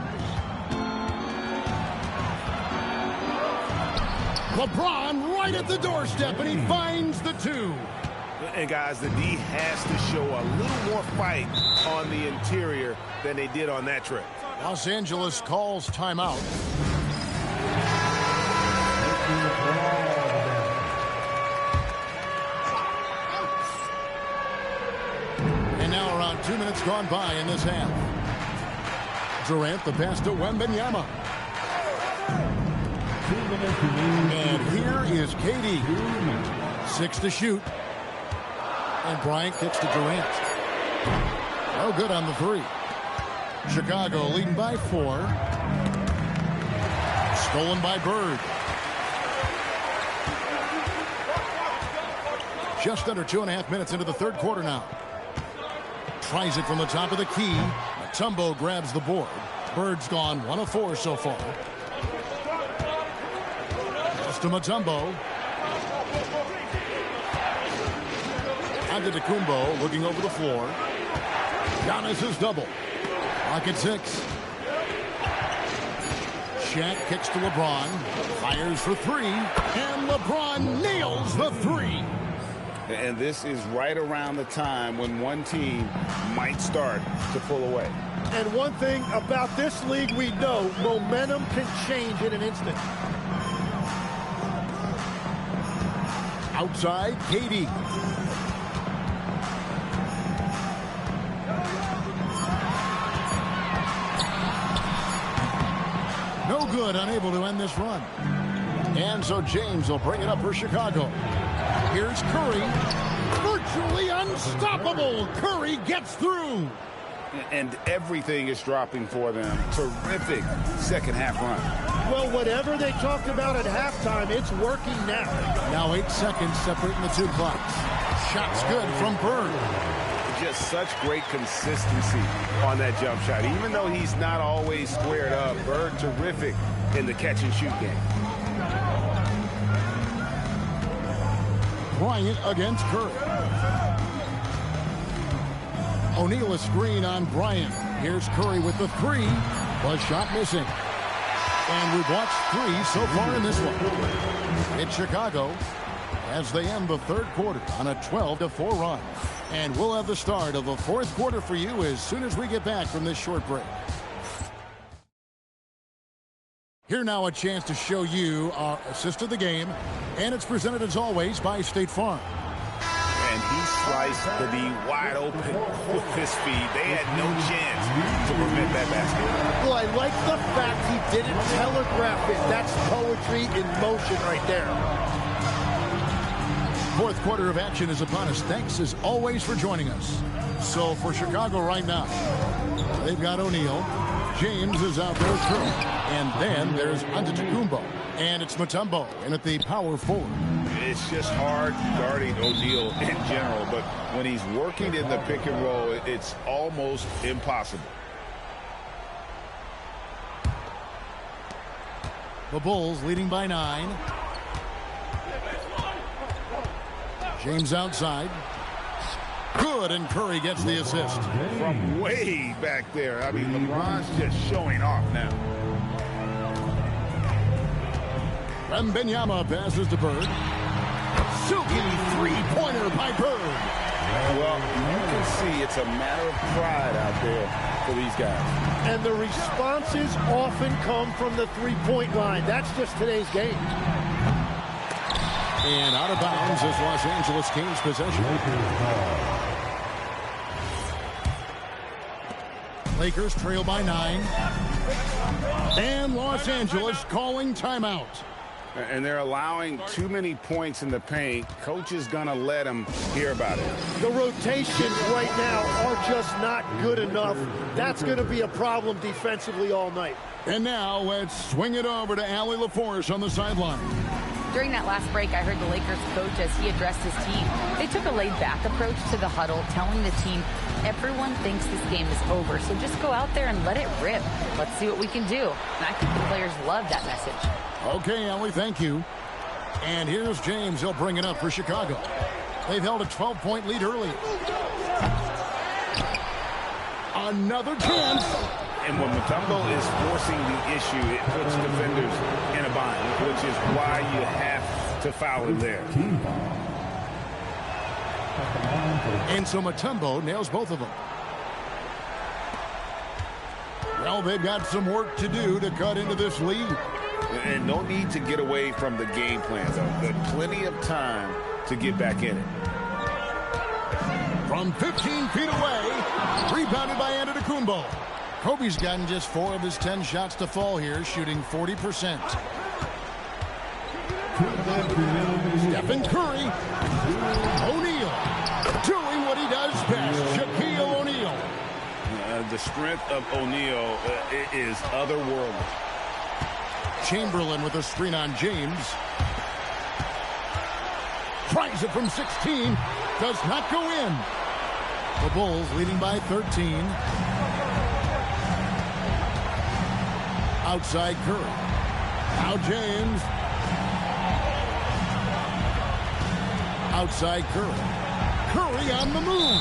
LeBron right at the doorstep, and he finds the 2. And guys, the D has to show a little more fight on the interior than they did on that trip. Los Angeles calls timeout. And now around 2 minutes gone by in this half. Durant, the pass to Wembanyama. And here is KD. 6 to shoot. And Bryant gets to Durant. No good on the 3. Chicago leading by 4. Stolen by Bird. Just under 2.5 minutes into the third quarter now. Tries it from the top of the key. Mutombo grabs the board. Bird's gone 1 of 4 so far. Just to Mutombo. Antetokounmpo looking over the floor. Giannis' double. Clock at 6. Shaq kicks to LeBron. Fires for 3. And LeBron nails the 3. And this is right around the time when one team might start to pull away. And one thing about this league we know, momentum can change in an instant. Outside, KD. No good, unable to end this run. And so James will bring it up for Chicago. Here's Curry. Virtually unstoppable. Curry gets through. And everything is dropping for them. Terrific second half run. Well, whatever they talked about at halftime, it's working now. Now 8 seconds separating the 2 clocks. Shot's good from Bird. Just such great consistency on that jump shot. Even though he's not always squared up, Bird terrific in the catch and shoot game. Bryant against Curry. O'Neal a screen on Bryant. Here's Curry with the 3. Was shot missing. And we've watched 3 so far in this one. It's Chicago as they end the third quarter on a 12-4 run. And we'll have the start of the fourth quarter for you as soon as we get back from this short break. Here now a chance to show you our assist of the game. And it's presented as always by State Farm. And he sliced the D wide open with his feet. They had no chance to prevent that basket. Well, I like the fact he didn't telegraph it. That's poetry in motion right there. Fourth quarter of action is upon us. Thanks as always for joining us. So for Chicago right now, they've got O'Neal. James is out there with Curry. And then there's Antetokounmpo. And it's Mutombo in at the power forward. It's just hard guarding O'Neal in general, but when he's working in the pick and roll, it's almost impossible. The Bulls leading by 9. James outside. Good, and Curry gets the assist. From way back there. I mean, LeBron's just showing off now. Wembanyama passes to Bird. Silky three-pointer by Bird. Well, you can see it's a matter of pride out there for these guys. And the responses often come from the three-point line. That's just today's game. And out of bounds is Los Angeles Kings possession. Lakers trail by 9. And Los Angeles calling timeout. And they're allowing too many points in the paint. Coach is going to let them hear about it. The rotations right now are just not good enough. That's going to be a problem defensively all night. And now let's swing it over to Allie LaForce on the sideline. During that last break, I heard the Lakers coach as he addressed his team. They took a laid-back approach to the huddle, telling the team, everyone thinks this game is over, so just go out there and let it rip. Let's see what we can do. And I think the players love that message. Okay, Allie, thank you. And here's James. He'll bring it up for Chicago. They've held a 12-point lead early. Another chance. And when Mutombo is forcing the issue, it puts defenders in a bind, which is why you have to foul him there. And so Mutombo nails both of them. Well, they've got some work to do to cut into this lead. And no need to get away from the game plan, though. There's plenty of time to get back in it. From 15 feet away, rebounded by Antetokounmpo. Kobe's gotten just 4 of his 10 shots to fall here, shooting 40%. Stephen Curry. O'Neal doing what he does best. Shaquille O'Neal. The strength of O'Neal is otherworldly. Chamberlain with a screen on James. Tries it from 16. Does not go in. The Bulls leading by 13. Outside Curry. Now James. Outside Curry. Curry on the move.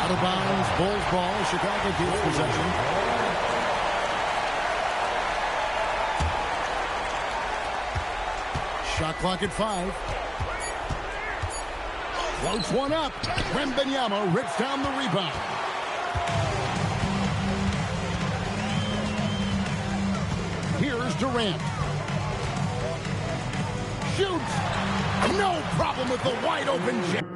Out of bounds. Bulls ball. Chicago keeps possession. Shot clock at 5. Floats one up. Wembanyama rips down the rebound. Here's Durant. Shoots. No problem with the wide open jam.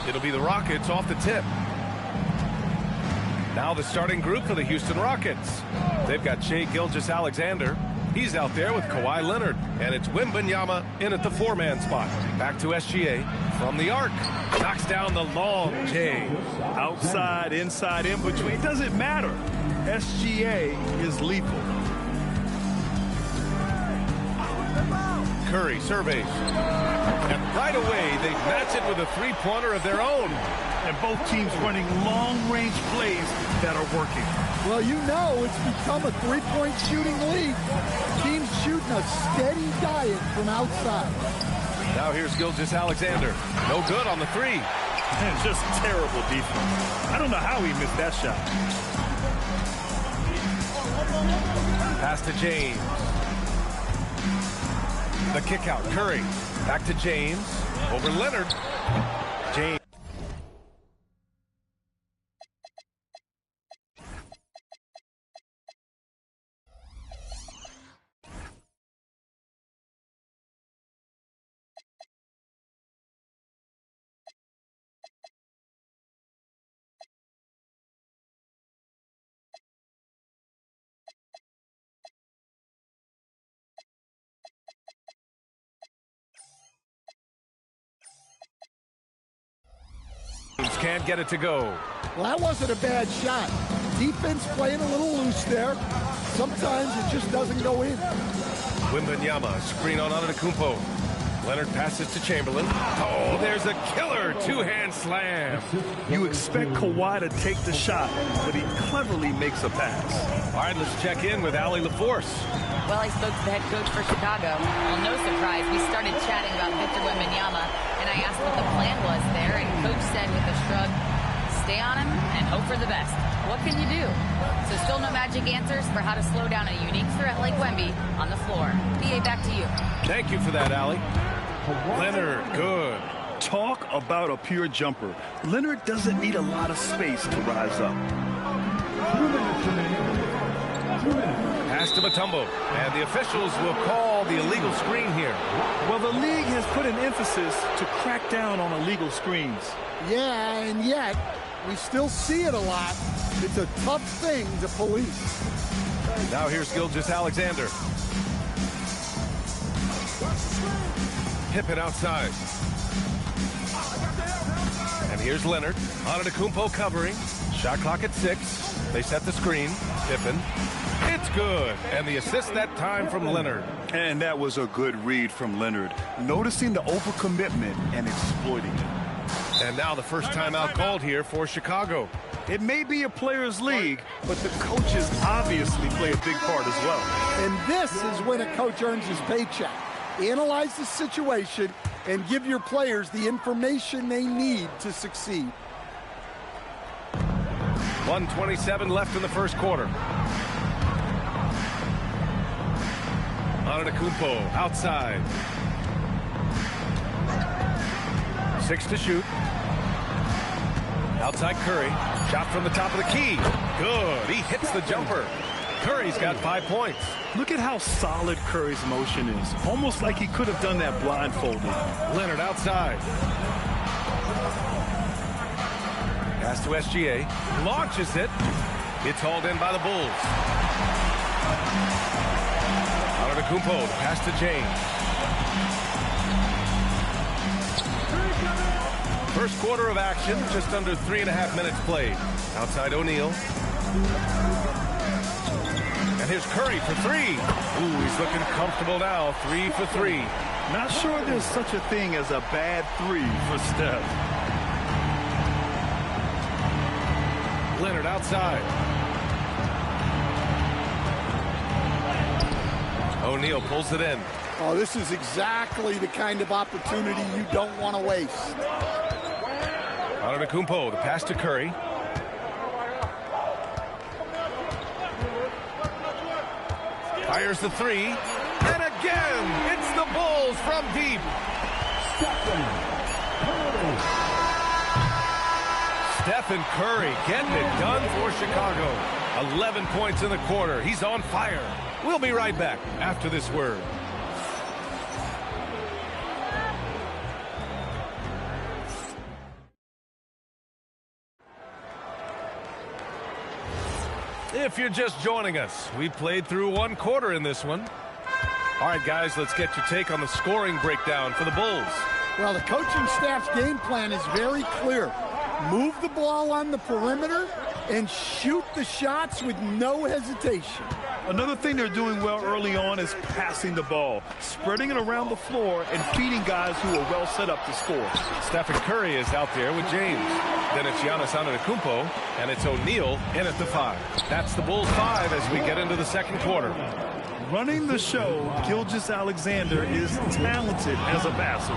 It'll be the Rockets off the tip. Now the starting group for the Houston Rockets. They've got Shai Gilgeous-Alexander. He's out there with Kawhi Leonard. And it's Wembanyama in at the 4-man spot. Back to SGA from the arc. Knocks down the long J. Outside, inside, in between. It doesn't matter. SGA is lethal. Curry surveys. And right away, they match it with a three-pointer of their own. And both teams running long-range plays that are working. Well, you know it's become a three-point shooting league. Teams shooting a steady diet from outside. Now here's Gilgeous-Alexander. No good on the three. And just terrible defense. I don't know how he missed that shot. Pass to James. The kick out. Curry. Back to James. Over Leonard. James. Can't get it to go. Well, that wasn't a bad shot. Defense playing a little loose there. Sometimes it just doesn't go in. Wembanyama, screen on Antetokounmpo. Leonard passes to Chamberlain. Oh, there's a killer two-hand slam. You expect Kawhi to take the shot, but he cleverly makes a pass. All right, let's check in with Allie LaForce. Well, I spoke to the head coach for Chicago. Well, no surprise, we started chatting about Victor Wembanyama, and I asked what the plan was there, and coach said with a shrug, stay on him and hope for the best. What can you do? So still no magic answers for how to slow down a unique threat like Wemby on the floor. PA, back to you. Thank you for that, Allie. Leonard, good. Talk about a pure jumper. Leonard doesn't need a lot of space to rise up. Pass to Mutombo, and the officials will call the illegal screen here. Well, the league has put an emphasis to crack down on illegal screens. Yeah, and yet we still see it a lot. It's a tough thing to police. Now here's Gilgeous-Alexander. Pippen outside. And here's Leonard. Antetokounmpo covering. Shot clock at 6. They set the screen. Pippen. It's good. And the assist that time from Leonard. And that was a good read from Leonard. Noticing the overcommitment and exploiting it. And now the first timeout called here for Chicago. It may be a players' league, but the coaches obviously play a big part as well. And this is when a coach earns his paycheck. Analyze the situation and give your players the information they need to succeed. 1:27 left in the first quarter. Antetokounmpo outside. 6 to shoot. Outside Curry. Shot from the top of the key. Good. He hits the jumper. Curry's got 5 points. Look at how solid Curry's motion is. Almost like he could have done that blindfolded. Leonard outside. Pass to SGA. Launches it. It's hauled in by the Bulls. Antetokounmpo, pass to James. First quarter of action, just under 3.5 minutes played. Outside O'Neal. And here's Curry for 3. Ooh, he's looking comfortable now. 3 for 3. Not sure there's such a thing as a bad 3 for Steph. Leonard outside. O'Neal pulls it in. Oh, this is exactly the kind of opportunity you don't want to waste. Antetokounmpo, the pass to Curry. Fires the 3. And again, it's the Bulls from deep. Stephen Curry getting it done for Chicago. 11 points in the quarter. He's on fire. We'll be right back after this word. If you're just joining us, we played through one quarter in this one. All right, guys, let's get your take on the scoring breakdown for the Bulls. Well, the coaching staff's game plan is very clear. Move the ball on the perimeter and shoot the shots with no hesitation. Another thing they're doing well early on is passing the ball, spreading it around the floor and feeding guys who are well set up to score. Stephen Curry is out there with James. Then it's Giannis Antetokounmpo, and it's O'Neal in at the 5. That's the Bulls 5 as we get into the second quarter. Running the show, Gilgeous-Alexander is talented as a passer.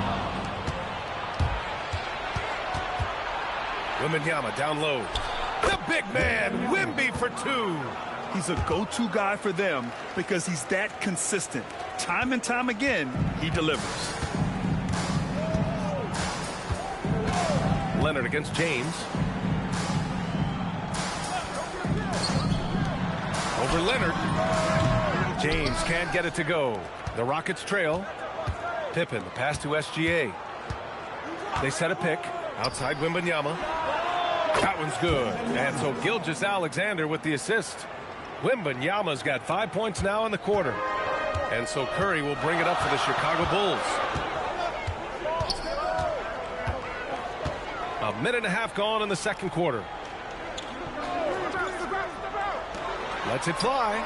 Wembanyama down low. The big man, Wemby for 2. He's a go-to guy for them because he's that consistent. Time and time again, he delivers. Leonard against James. Over Leonard. James can't get it to go. The Rockets trail. Pippen, the pass to SGA. They set a pick outside Wembanyama. That one's good. And so Gilgeous-Alexander with the assist. Wembanyama's got 5 points now in the quarter. And so Curry will bring it up for the Chicago Bulls. A minute and a half gone in the second quarter. Lets it fly.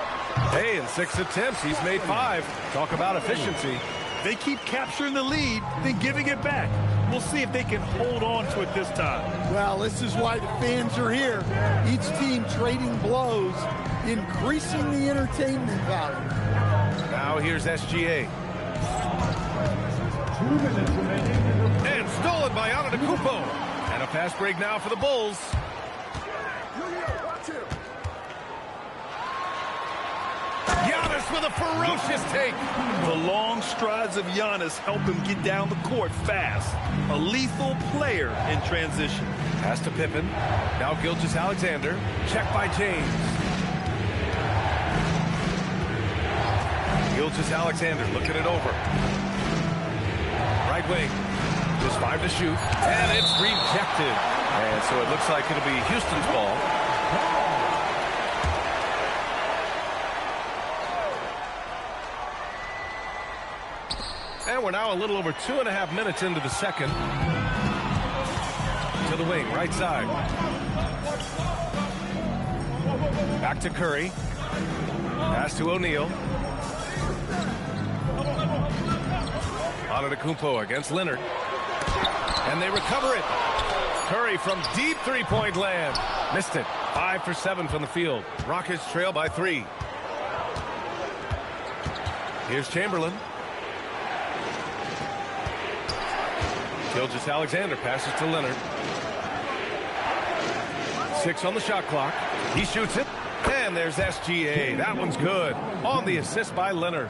Hey, in 6 attempts, he's made 5. Talk about efficiency. They keep capturing the lead, then giving it back. We'll see if they can hold on to it this time. Well, this is why the fans are here. Each team trading blows, increasing the entertainment value. Now here's SGA. 2 minutes remaining. And stolen by Antetokounmpo. And a fast break now for the Bulls. Giannis with a ferocious take. The long strides of Giannis help him get down the court fast. A lethal player in transition. Pass to Pippen. Now Gilgeous-Alexander. Check by James. Gilgeous-Alexander looking it over. Right wing. Just 5 to shoot. And it's rejected. And so it looks like it'll be Houston's ball. And we're now a little over 2.5 minutes into the second. To the wing, right side. Back to Curry. Pass to O'Neal. Antetokounmpo against Leonard. And they recover it. Curry from deep three-point land. Missed it. 5 for 7 from the field. Rockets trail by 3. Here's Chamberlain. Gilgeous-Alexander passes to Leonard. 6 on the shot clock. He shoots it. And there's SGA. That one's good. On the assist by Leonard.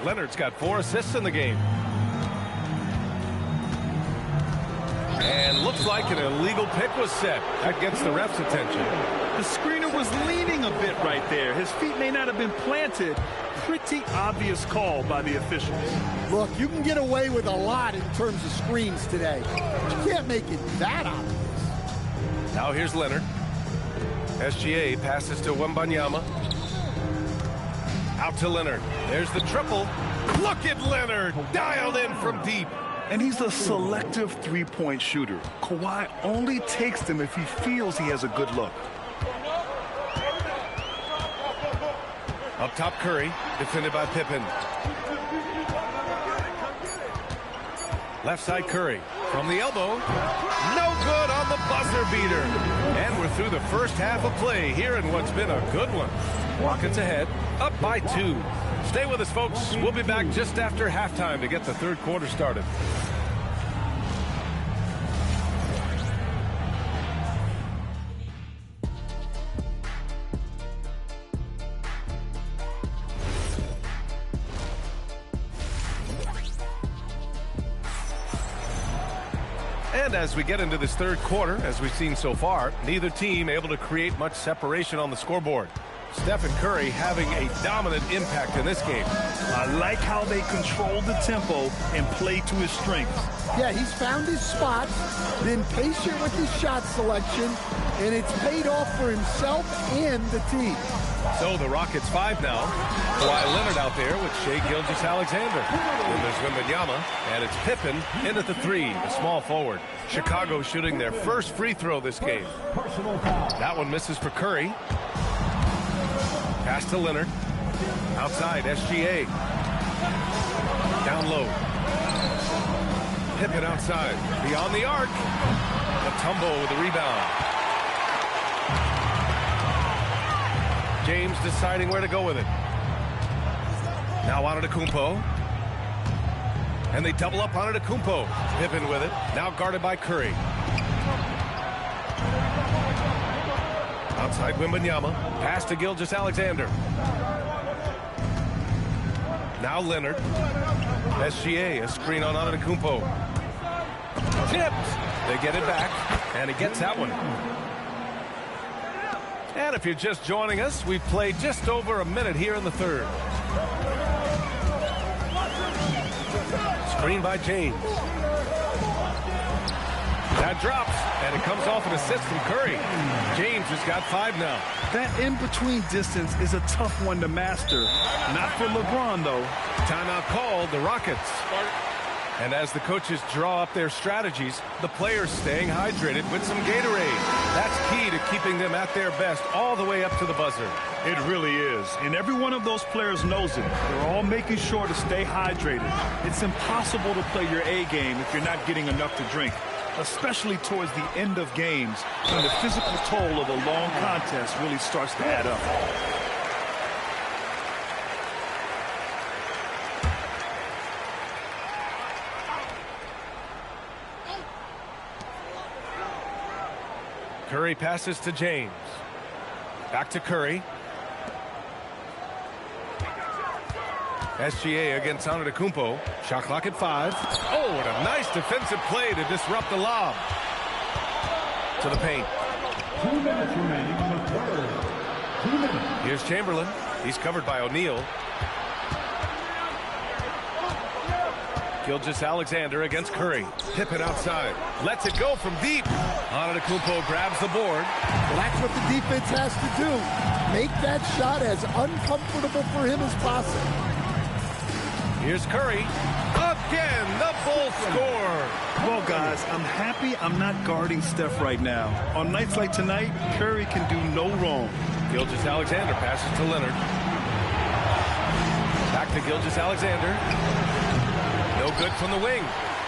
Leonard's got 4 assists in the game. And looks like an illegal pick was set. That gets the ref's attention. The screener was leaning a bit right there. His feet may not have been planted. Pretty obvious call by the officials. Look, you can get away with a lot in terms of screens today. You can't make it that obvious. Now here's Leonard. SGA passes to Wembanyama. Out to Leonard. There's the triple. Look at Leonard. Dialed in from deep. And he's a selective three-point shooter. Kawhi only takes them if he feels he has a good look. Up top, Curry, defended by Pippen. Left side, Curry. From the elbow. No good on the buzzer beater. And we're through the first half of play here in what's been a good one. Rockets ahead, up by 2. Stay with us, folks. We'll be back just after halftime to get the third quarter started. And as we get into this third quarter, as we've seen so far, neither team able to create much separation on the scoreboard. Stephen Curry having a dominant impact in this game. I like how they control the tempo and play to his strengths. Yeah, he's found his spots, been patient with his shot selection, and it's paid off for himself and the team. So the Rockets 5 now. Kawhi Leonard out there with Shai Gilgeous-Alexander. Then there's Wembanyama, and it's Pippen in at the 3, the small forward. Chicago shooting their first free throw this game. That one misses for Curry. Pass to Leonard. Outside, SGA. Down low. Pippen outside. Beyond the arc. Mutombo with the rebound. James deciding where to go with it. Now Antetokounmpo. And they double up on Antetokounmpo. Pippen with it. Now guarded by Curry. Outside Wembanyama. Pass to Gilgeous-Alexander. Now Leonard. SGA, a screen on Antetokounmpo. Tipped. They get it back, and he gets that one. And if you're just joining us, we've played just over a minute here in the third. Screen by James. That drops, and it comes off an assist from Curry. James has got 5 now. That in-between distance is a tough one to master. Not for LeBron, though. Timeout called, the Rockets. And as the coaches draw up their strategies, the players staying hydrated with some Gatorade. That's key to keeping them at their best all the way up to the buzzer. It really is. And every one of those players knows it. They're all making sure to stay hydrated. It's impossible to play your A game if you're not getting enough to drink, especially towards the end of games when the physical toll of a long contest really starts to add up. Curry passes to James. Back to Curry. SGA against Antetokounmpo. Shot clock at 5. Oh, and a nice defensive play to disrupt the lob. To the paint. 2 minutes remaining in the third. 2 minutes. Here's Chamberlain. He's covered by O'Neal. Gilgeous-Alexander against Curry. Pippen outside. Lets it go from deep. Antetokounmpo grabs the board. Well, that's what the defense has to do. Make that shot as uncomfortable for him as possible. Here's Curry. Again, the Bulls score. Well, guys, I'm happy I'm not guarding Steph right now. On nights like tonight, Curry can do no wrong. Gilgeous-Alexander passes to Leonard. Back to Gilgeous-Alexander. No good from the wing.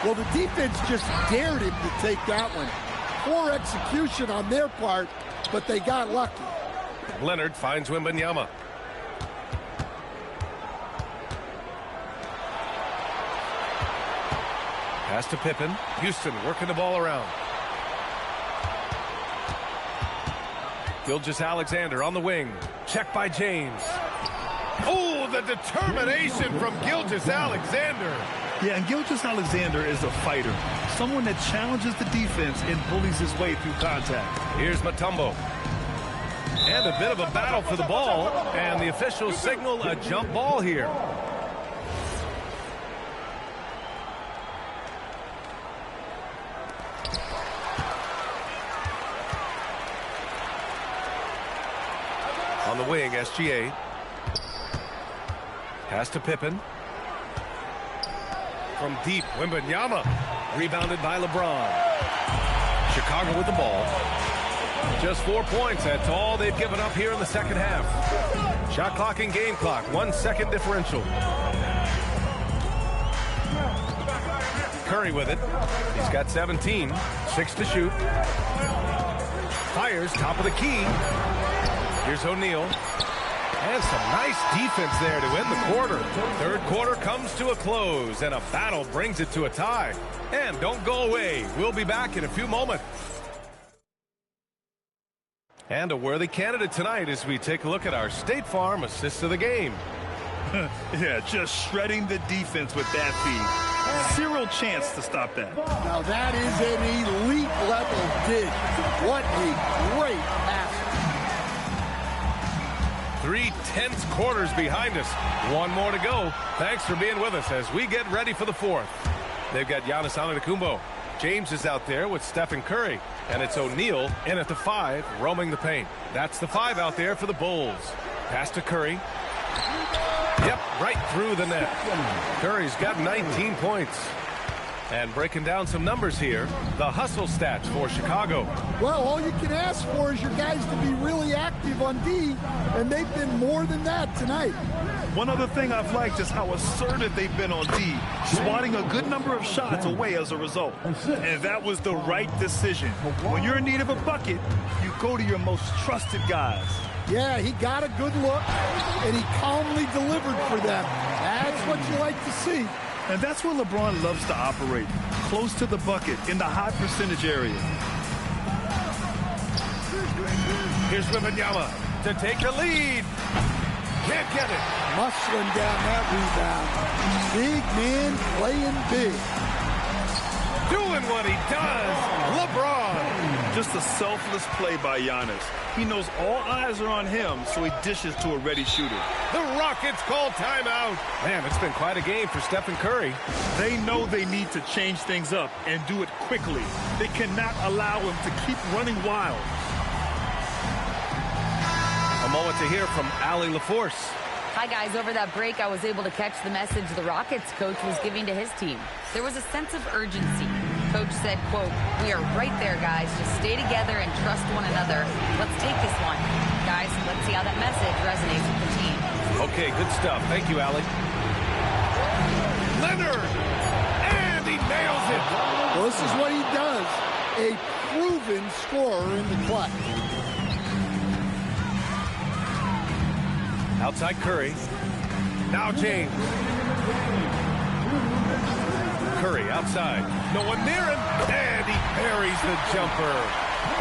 Well, the defense just dared him to take that one. Poor execution on their part, but they got lucky. Leonard finds Wembanyama. Pass to Pippen. Houston working the ball around. Gilgeous-Alexander on the wing. Check by James. Oh, the determination from Gilgeous-Alexander. Yeah, and Gilgeous-Alexander is a fighter. Someone that challenges the defense and bullies his way through contact. Here's Mutombo. And a bit of a battle for the ball. And the officials signal a jump ball here. On the wing, SGA. Pass to Pippen. From deep, Wembanyama. Rebounded by LeBron. Chicago with the ball. Just 4 points. That's all they've given up here in the second half. Shot clock and game clock. 1 second differential. Curry with it. He's got 17. 6 to shoot. Fires, top of the key. Here's O'Neal. And some nice defense there to end the quarter. Third quarter comes to a close, and a battle brings it to a tie. And don't go away. We'll be back in a few moments. And a worthy candidate tonight as we take a look at our State Farm assist of the game. Yeah, just shredding the defense with that feed. Zero chance to stop that. Now that is an elite level dig. What a great pass. 3 tense quarters behind us. One more to go. Thanks for being with us as we get ready for the fourth. They've got Giannis Antetokounmpo. James is out there with Stephen Curry. And it's O'Neal in at the 5, roaming the paint. That's the 5 out there for the Bulls. Pass to Curry. Yep, right through the net. Curry's got 19 points. And breaking down some numbers here, the hustle stats for Chicago. Well, all you can ask for is your guys to be really active on D, and they've been more than that tonight. One other thing I've liked is how assertive they've been on D, swatting a good number of shots away as a result. And that was the right decision. When you're in need of a bucket, you go to your most trusted guys. Yeah, he got a good look, and he calmly delivered for them. That's what you like to see. And that's where LeBron loves to operate, close to the bucket in the high percentage area. Here's Wembanyama to take the lead. Can't get it. Muscling down that rebound. Big man playing big. Doing what he does. LeBron. Just a selfless play by Giannis. He knows all eyes are on him, so he dishes to a ready shooter. The Rockets call timeout. Man, it's been quite a game for Stephen Curry. They know they need to change things up and do it quickly. They cannot allow him to keep running wild. A moment to hear from Allie LaForce. Hi, guys. Over that break, I was able to catch the message the Rockets coach was giving to his team. There was a sense of urgency. Coach said, quote, "We are right there, guys. Just stay together and trust one another. Let's take this one." Guys, let's see how that message resonates with the team. Okay, good stuff. Thank you, Allie. Leonard! And he nails it! Well, this is what he does. A proven scorer in the clutch. Outside Curry. Now James. Curry outside. No one near him. And he buries the jumper.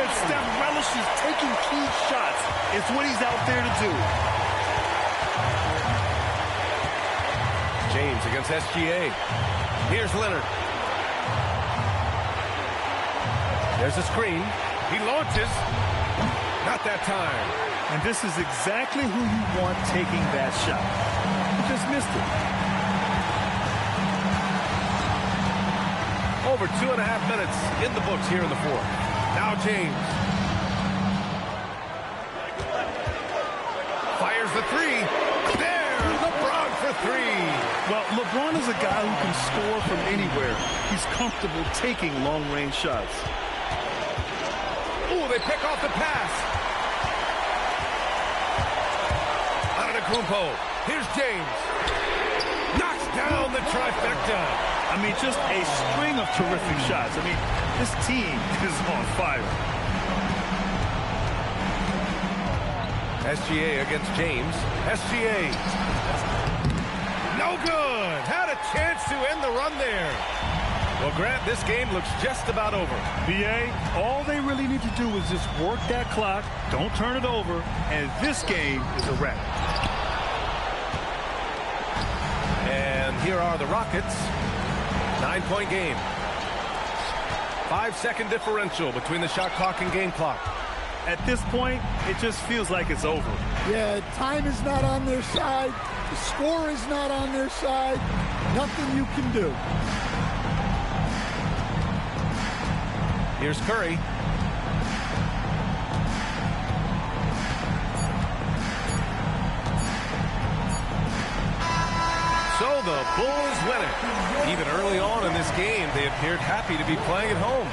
And Steph relishes taking key shots. It's what he's out there to do. James against SGA. Here's Leonard. There's a screen. He launches. Not that time. And this is exactly who you want taking that shot. He just missed it. Over 2.5 minutes in the books here in the fourth. Now James. Fires the 3. There, LeBron for 3. Well, LeBron is a guy who can score from anywhere. He's comfortable taking long-range shots. Ooh, they pick off the pass. Antetokounmpo. Here's James. Knocks down the trifecta. I mean, just a string of terrific shots. I mean, this team is on fire. SGA against James. SGA. No good. Had a chance to end the run there. Well, Grant, this game looks just about over. BA, all they really need to do is just work that clock, don't turn it over, and this game is a wrap. And here are the Rockets. 9-point game. 5-second differential between the shot clock and game clock. At this point, it just feels like it's over. Yeah, time is not on their side. The score is not on their side. Nothing you can do. Here's Curry. So the Bulls win it. Even early on in this game, they appeared happy to be playing at home.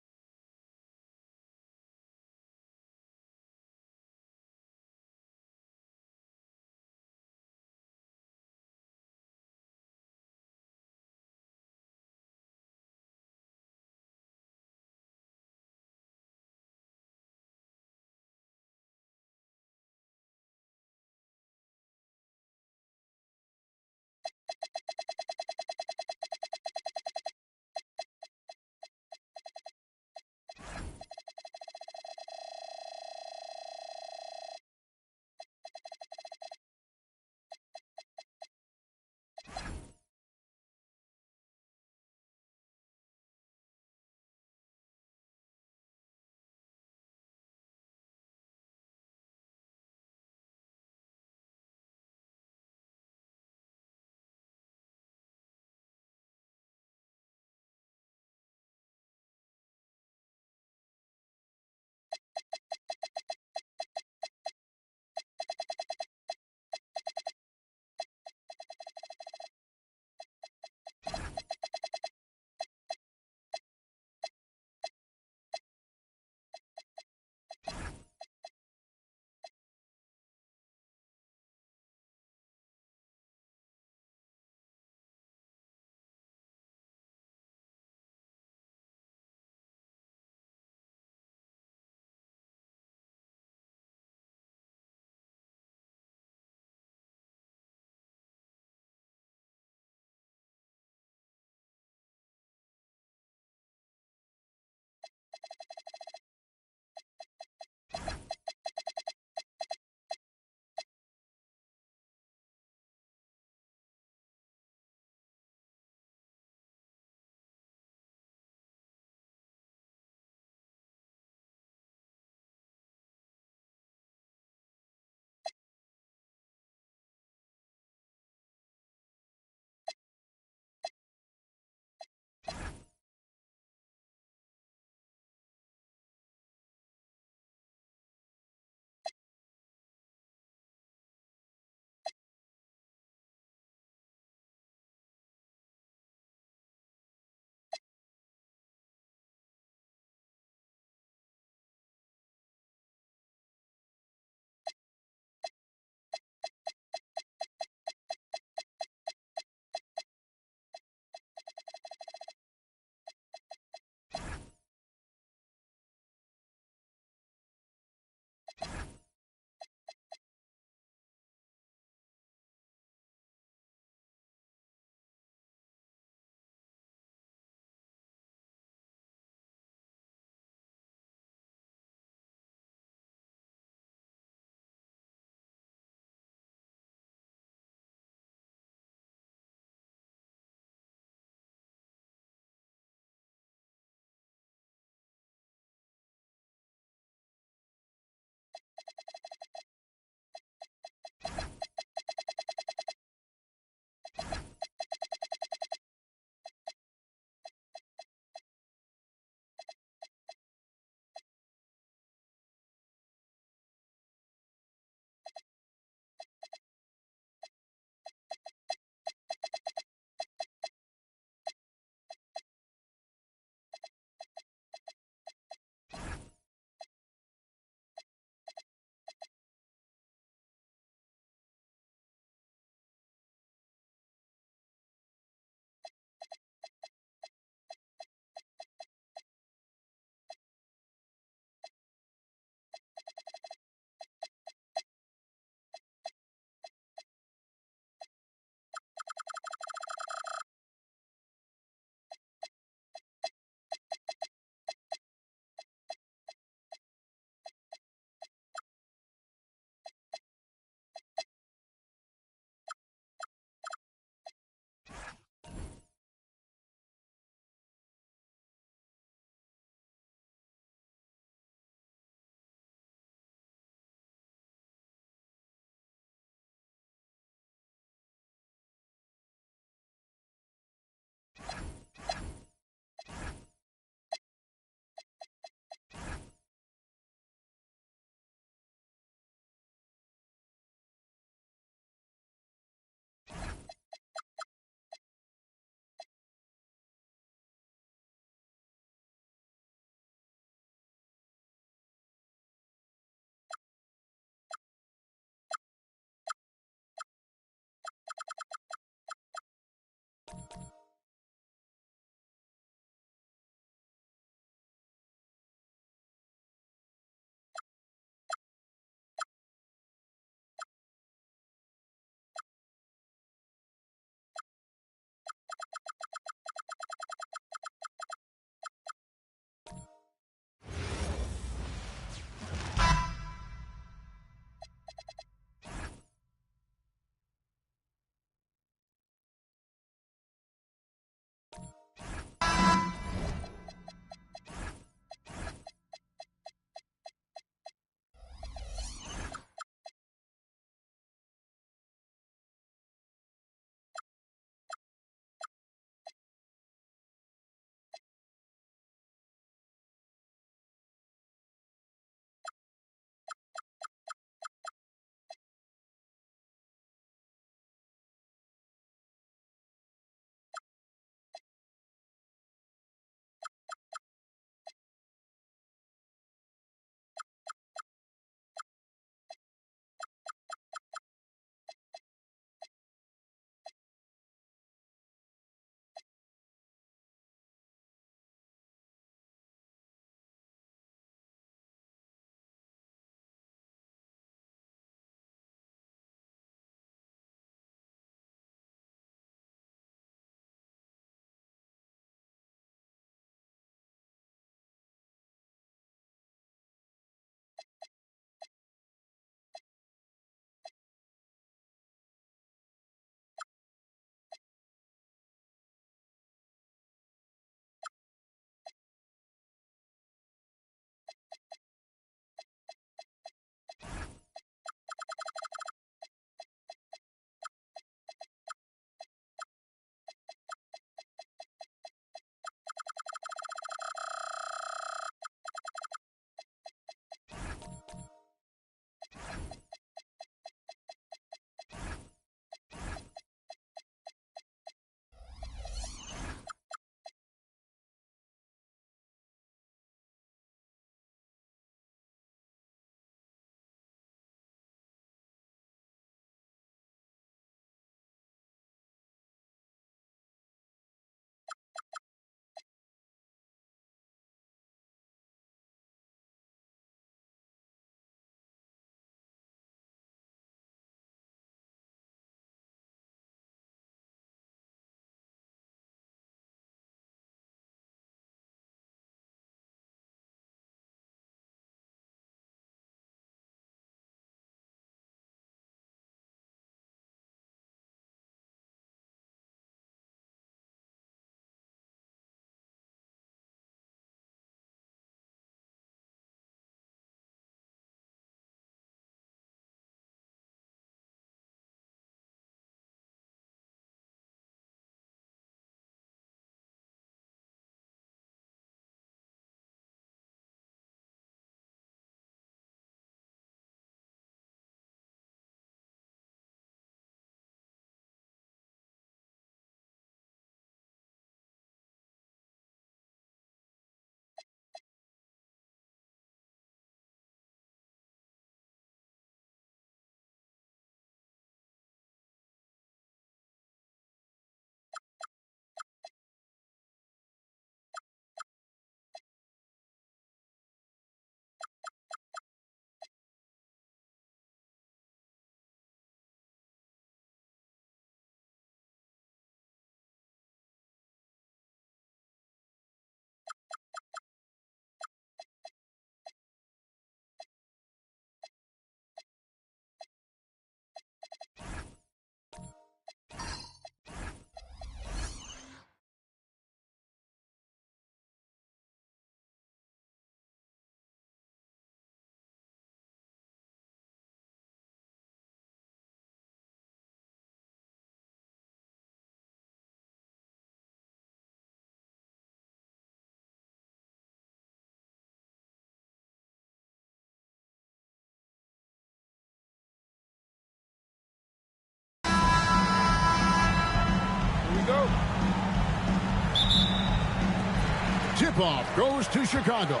tip-off goes to Chicago.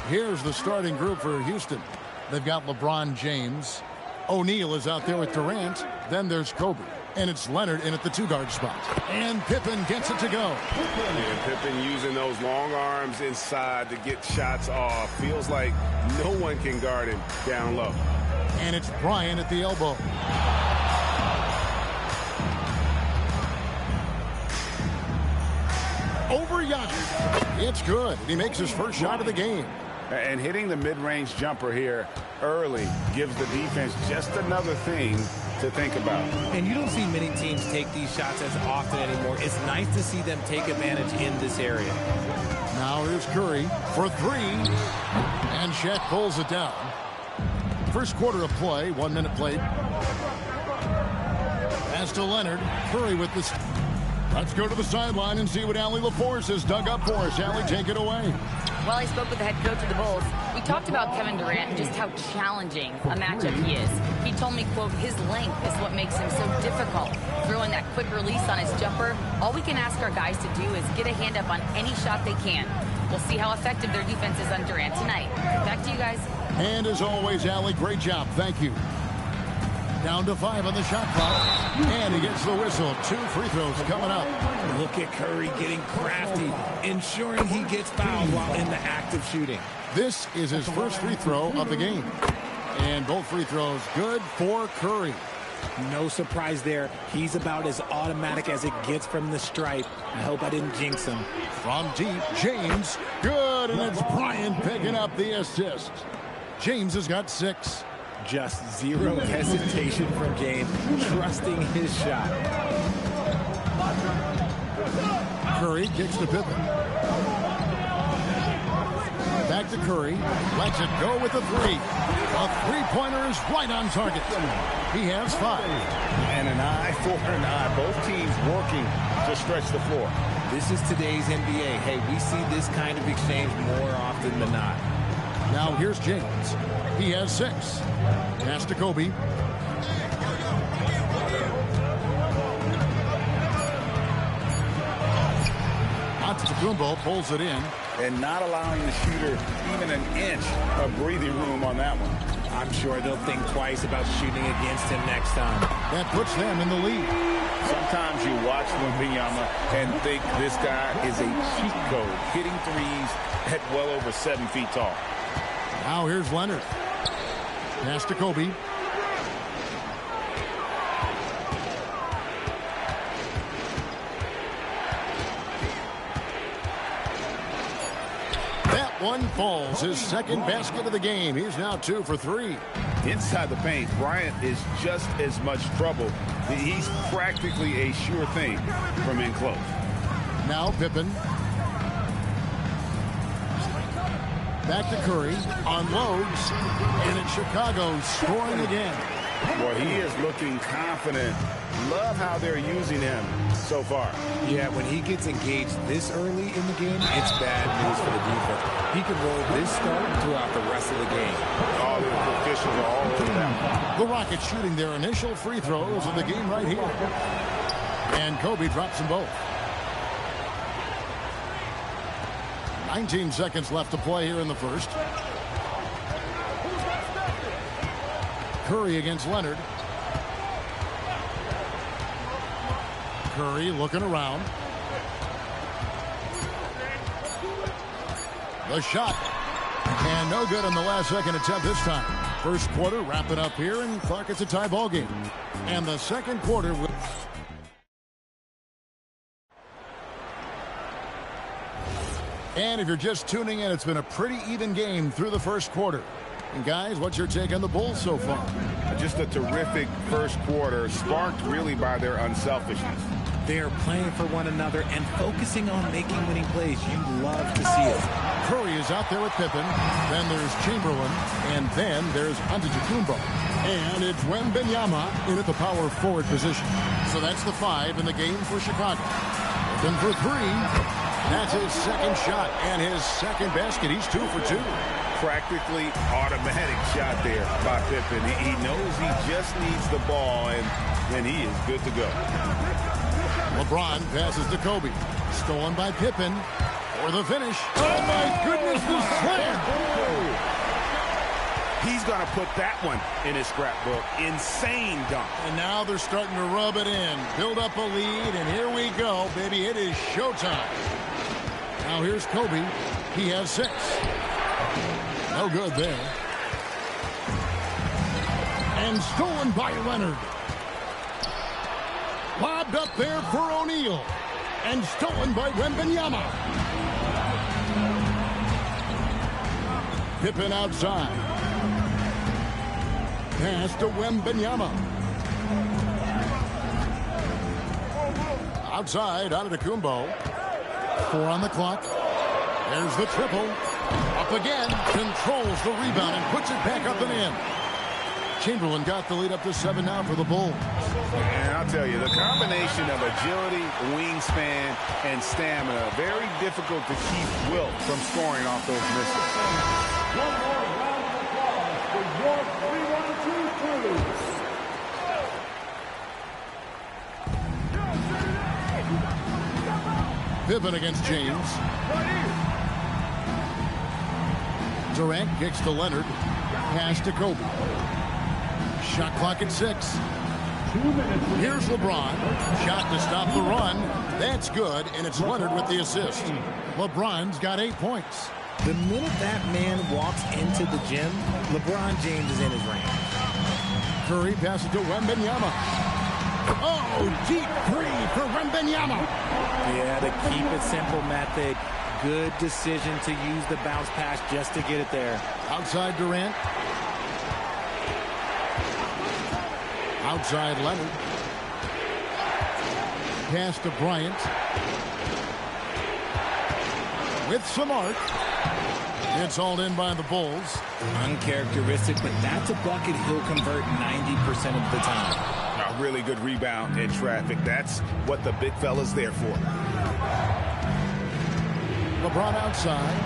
Here's the starting group for Houston. They've got LeBron James. O'Neal is out there with Durant. Then there's Kobe. And it's Leonard in at the two-guard spot. And Pippen gets it to go. And Pippen using those long arms inside to get shots off. Feels like no one can guard him down low. And it's Bryant at the elbow. Over Giannis. It's good. He makes his first shot of the game. And hitting the mid-range jumper here early gives the defense just another thing to think about. And you don't see many teams take these shots as often anymore. It's nice to see them take advantage in this area. Now here's Curry for three. And Shaq pulls it down. First quarter of play, 1 minute played. Pass to Leonard. Curry with this. Let's go to the sideline and see what Allie LaForce has dug up for us. Allie, take it away. Well, I spoke with the head coach of the Bulls. We talked about Kevin Durant and just how challenging a matchup he is. He told me, quote, his length is what makes him so difficult. Throwing that quick release on his jumper, all we can ask our guys to do is get a hand up on any shot they can. We'll see how effective their defense is on Durant tonight. Back to you guys. And as always, Allie, great job. Thank you. Down to 5 on the shot clock. And he gets the whistle. 2 free throws coming up. Look at Curry getting crafty, ensuring he gets fouled while in the act of shooting. This is his first free throw of the game. And both free throws good for Curry. No surprise there. He's about as automatic as it gets from the stripe. I hope I didn't jinx him. From deep, James. Good, and it's Bryant picking up the assist. James has got 6. Just zero hesitation from James, trusting his shot. Curry kicks to Pippen. Back to Curry. Lets it go with the 3. A three-pointer is right on target. He has 5. And an eye for an eye. Both teams working to stretch the floor. This is today's NBA. Hey, we see this kind of exchange more often than not. Now here's James. He has 6. Pass to Kobe. Antetokounmpo pulls it in. And not allowing the shooter even an inch of breathing room on that one. I'm sure they'll think twice about shooting against him next time. That puts them in the lead. Sometimes you watch Wembanyama and think this guy is a cheat code, hitting threes at well over 7 feet tall. Now here's Leonard. Pass to Kobe. That one falls. His second basket of the game. He's now 2 for 3. Inside the paint, Bryant is just as much trouble. He's practically a sure thing from in close. Now Pippen. Back to Curry, unloads, and it's Chicago scoring again. Boy, he is looking confident. Love how they're using him so far. Yeah, when he gets engaged this early in the game, it's bad news for the defense. He can roll this start throughout the rest of the game. All the officials are all over them. The Rockets shooting their initial free throws of the game right here. And Kobe drops them both. 19 seconds left to play here in the first. Curry against Leonard. Curry looking around. The shot. And no good on the last second attempt this time. First quarter wrapping up here, and Clark, it's a tie ball game. And the second quarter will... And if you're just tuning in, it's been a pretty even game through the first quarter. And guys, what's your take on the Bulls so far? Just a terrific first quarter, sparked really by their unselfishness. They are playing for one another and focusing on making winning plays. You love to see it. Curry is out there with Pippen. Then there's Chamberlain. And then there's Antetokounmpo. And it's Wembanyama in at the power forward position. So that's the 5 in the game for Chicago. Pippen for 3. That's his second shot and his second basket. He's 2 for 2. Practically automatic shot there by Pippen. He knows he just needs the ball, and then he is good to go. LeBron passes to Kobe. Stolen by Pippen. For the finish. Oh, my goodness, the slam. He's going to put that one in his scrapbook. Insane dunk. And now they're starting to rub it in. Build up a lead, and here we go, baby. It is showtime. Now here's Kobe. He has 6. No good there. And stolen by Leonard. Lobbed up there for O'Neal. And stolen by Wembanyama. Pippen outside. Pass to Wembanyama. Outside, Antetokounmpo. 4 on the clock. There's the triple. Up again. Controls the rebound and puts it back up and in. Chamberlain got the lead up to 7 now for the Bulls. And I'll tell you, the combination of agility, wingspan, and stamina, very difficult to keep Wilt from scoring off those misses. One more round of applause for York 3-1-2 crew. Pippen against James. Durant kicks to Leonard. Pass to Kobe. Shot clock at 6. 2 minutes. Here's LeBron. Shot to stop the run. That's good, and it's Leonard with the assist. LeBron's got 8 points. The minute that man walks into the gym, LeBron James is in his range. Curry passes to Wembanyama. Oh, deep 3 for Wembanyama. Yeah, the keep it simple method. Good decision to use the bounce pass just to get it there. Outside Durant. Outside Leonard. Pass to Bryant. With some arc. It's hauled in by the Bulls. Uncharacteristic, but that's a bucket he'll convert 90% of the time. A really good rebound in traffic. That's what the big fella's there for. LeBron outside.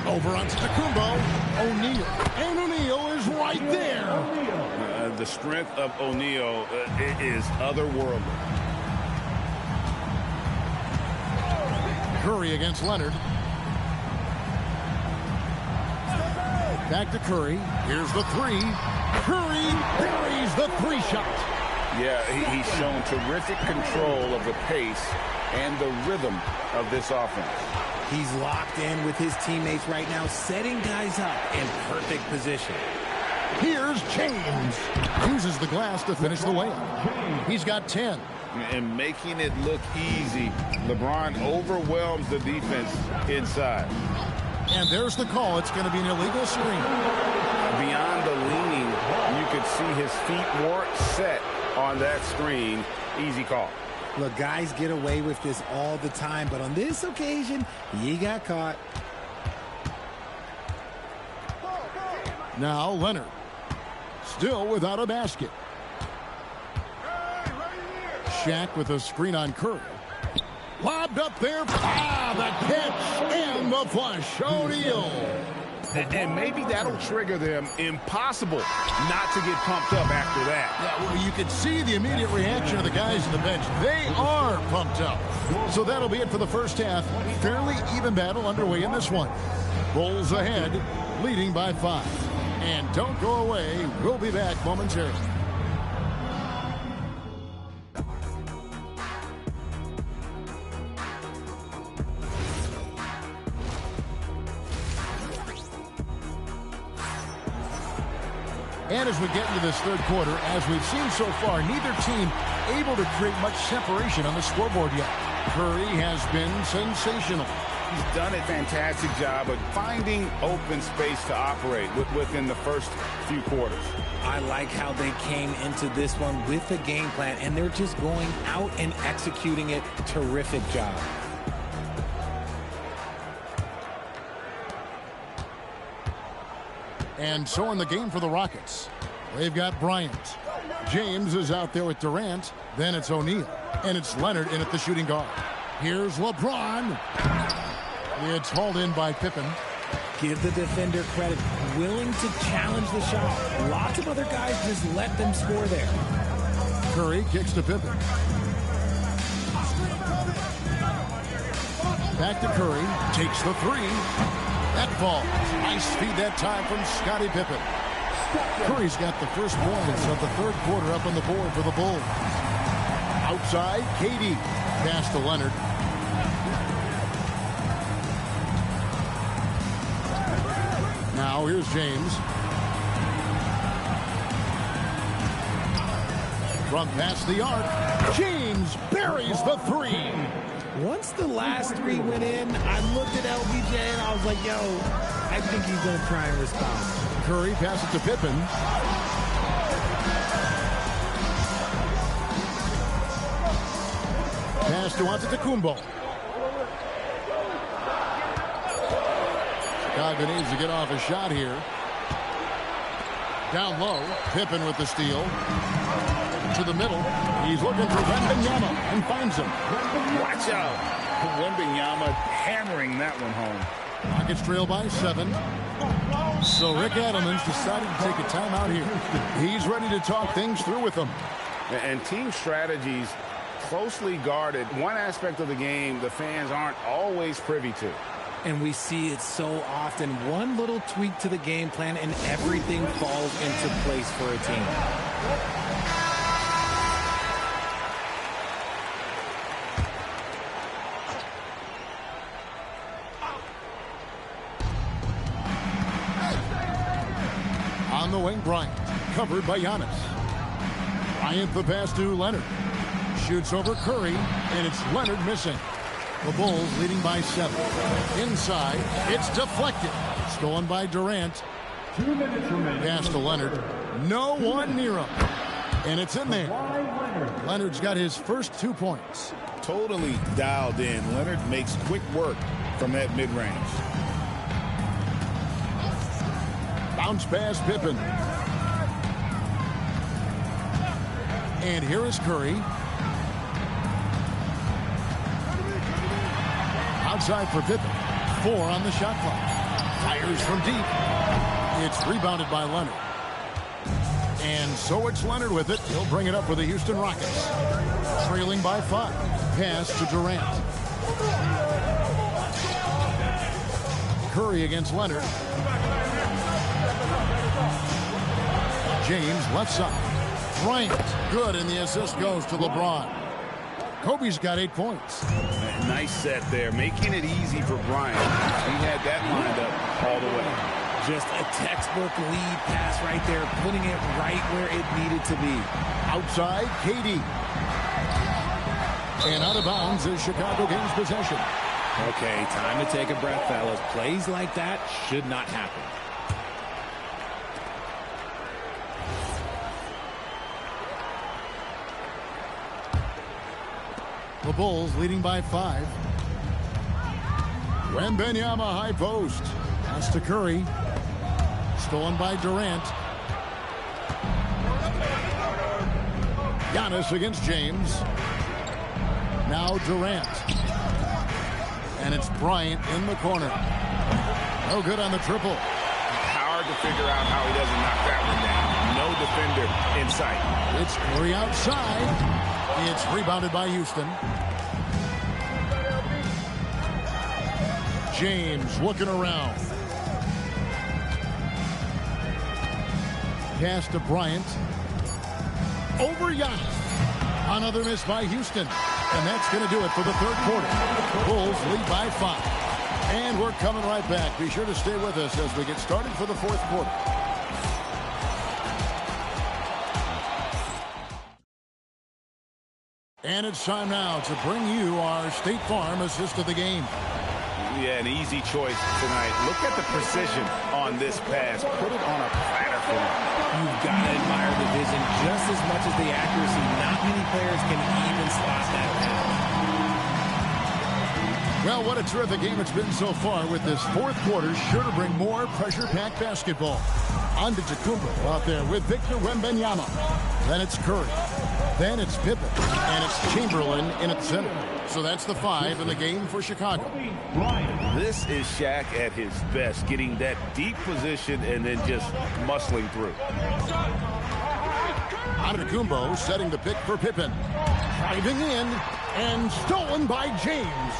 Over on Antetokounmpo. O'Neal. And O'Neal is right there. The strength of O'Neal is otherworldly. Curry against Leonard. Back to Curry. Here's the 3. Curry buries the 3 shot. Yeah, he's shown terrific control of the pace and the rhythm of this offense. He's locked in with his teammates right now, setting guys up in perfect position. Here's James. Uses the glass to finish the layup. He's got 10. And making it look easy, LeBron overwhelms the defense inside. And there's the call. It's going to be an illegal screen. Beyond the leaning, you could see his feet weren't set on that screen. Easy call. Look, guys get away with this all the time, but on this occasion, he got caught. Now Leonard. Still without a basket. Shaq with a screen on Curry. Lobbed up there. Ah, the catch and the flush. O'Neal. And maybe that'll trigger them. Impossible not to get pumped up after that. Yeah, well, you could see the immediate reaction of the guys on the bench. They are pumped up. So that'll be it for the first half. Fairly even battle underway in this one. Bulls ahead, leading by 5. And don't go away. We'll be back momentarily. And as we get into this third quarter, as we've seen so far, neither team able to create much separation on the scoreboard yet. Curry has been sensational. He's done a fantastic job of finding open space to operate within the first few quarters. I like how they came into this one with a game plan, and they're just going out and executing it. Terrific job. And so in the game for the Rockets, they've got Bryant. James is out there with Durant. Then it's O'Neal. And it's Leonard in at the shooting guard. Here's LeBron. It's hauled in by Pippen. Give the defender credit. Willing to challenge the shot. Lots of other guys just let them score there. Curry kicks to Pippen. Back to Curry. Takes the three. That falls. Nice feed that time from Scottie Pippen. Curry's got the first points of the third quarter up on the board for the Bulls. Outside, KD. Pass to Leonard. Now here's James. From past the arc, James buries the three. Once the last three went in, I looked at LBJ and I was like, yo, I think he's going to try and respond. Curry passes to Pippen. Pass to Antetokounmpo. Chicago needs to get off a shot here. Down low, Pippen with the steal. To the middle. He's looking for Wembanyama and finds him. Watch out. Wembanyama hammering that one home. Rockets trail by 7. So Rick Adelman's decided to take a timeout here. He's ready to talk things through with them. And team strategies closely guarded. One aspect of the game the fans aren't always privy to. And we see it so often. One little tweak to the game plan and everything falls into place for a team. On the wing, Bryant. Covered by Giannis. Bryant the pass to Leonard. Shoots over Curry, and it's Leonard missing. The Bulls leading by 7. Inside, it's deflected. Stolen by Durant. 2 minutes remaining. Pass to Leonard. No one near him. And it's in there. Leonard's got his first 2 points. Totally dialed in. Leonard makes quick work from that mid-range. Bounce pass, Pippen. And here is Curry. Outside for Pippen. 4 on the shot clock. Fires from deep. It's rebounded by Leonard. And so it's Leonard with it. He'll bring it up for the Houston Rockets. Trailing by 5. Pass to Durant. Curry against Leonard. James left side. Bryant, good, and the assist goes to LeBron. Kobe's got 8 points. Nice set there, making it easy for Bryant. He had that lined up all the way. Just a textbook lead pass right there, putting it right where it needed to be. Outside, KD. And out of bounds is Chicago gains possession. Okay, time to take a breath, fellas. Plays like that should not happen. The Bulls leading by 5. Wembanyama high post. Pass to Curry. Stolen by Durant. Giannis against James. Now Durant. And it's Bryant in the corner. No good on the triple. Hard to figure out how he doesn't knock that one down. No defender in sight. It's Curry outside. It's rebounded by Houston. James looking around. Pass to Bryant. Over Giannis. Another miss by Houston. And that's going to do it for the third quarter. Bulls lead by 5. And we're coming right back. Be sure to stay with us as we get started for the fourth quarter. And it's time now to bring you our State Farm assist of the game. Yeah, an easy choice tonight. Look at the precision on this pass. Put it on a platter for him. You've got to admire the vision just as much as the accuracy. Not many players can even spot that pass. Well, what a terrific game it's been so far, with this fourth quarter sure to bring more pressure-packed basketball. Antetokounmpo out there with Victor Wembanyama. Then it's Curry. Then it's Pippen. And it's Chamberlain in at center. So that's the 5 in the game for Chicago. This is Shaq at his best, getting that deep position and then just muscling through. Antetokounmpo setting the pick for Pippen. Driving in and stolen by James.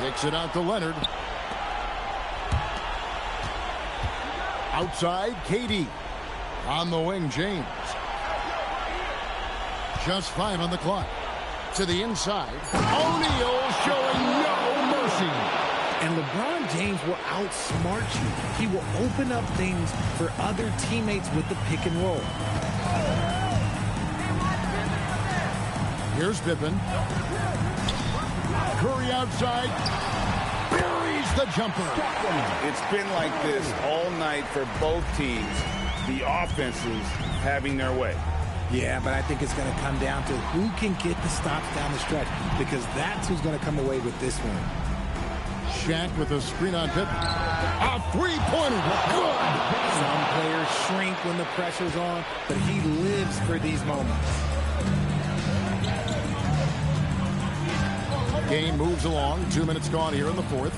Kicks it out to Leonard. Outside, KD. On the wing, James. Just 5 on the clock. To the inside. O'Neal showing no mercy. And LeBron James will outsmart you. He will open up things for other teammates with the pick and roll. Here's Pippen. Curry outside. Buries the jumper. It's been like this all night for both teams. The offenses having their way. Yeah, but I think it's going to come down to who can get the stops down the stretch, because that's who's going to come away with this one. Shaq with a screen on Pippen. A three-pointer. Good. Some players shrink when the pressure's on, but he lives for these moments. Game moves along. 2 minutes gone here in the fourth.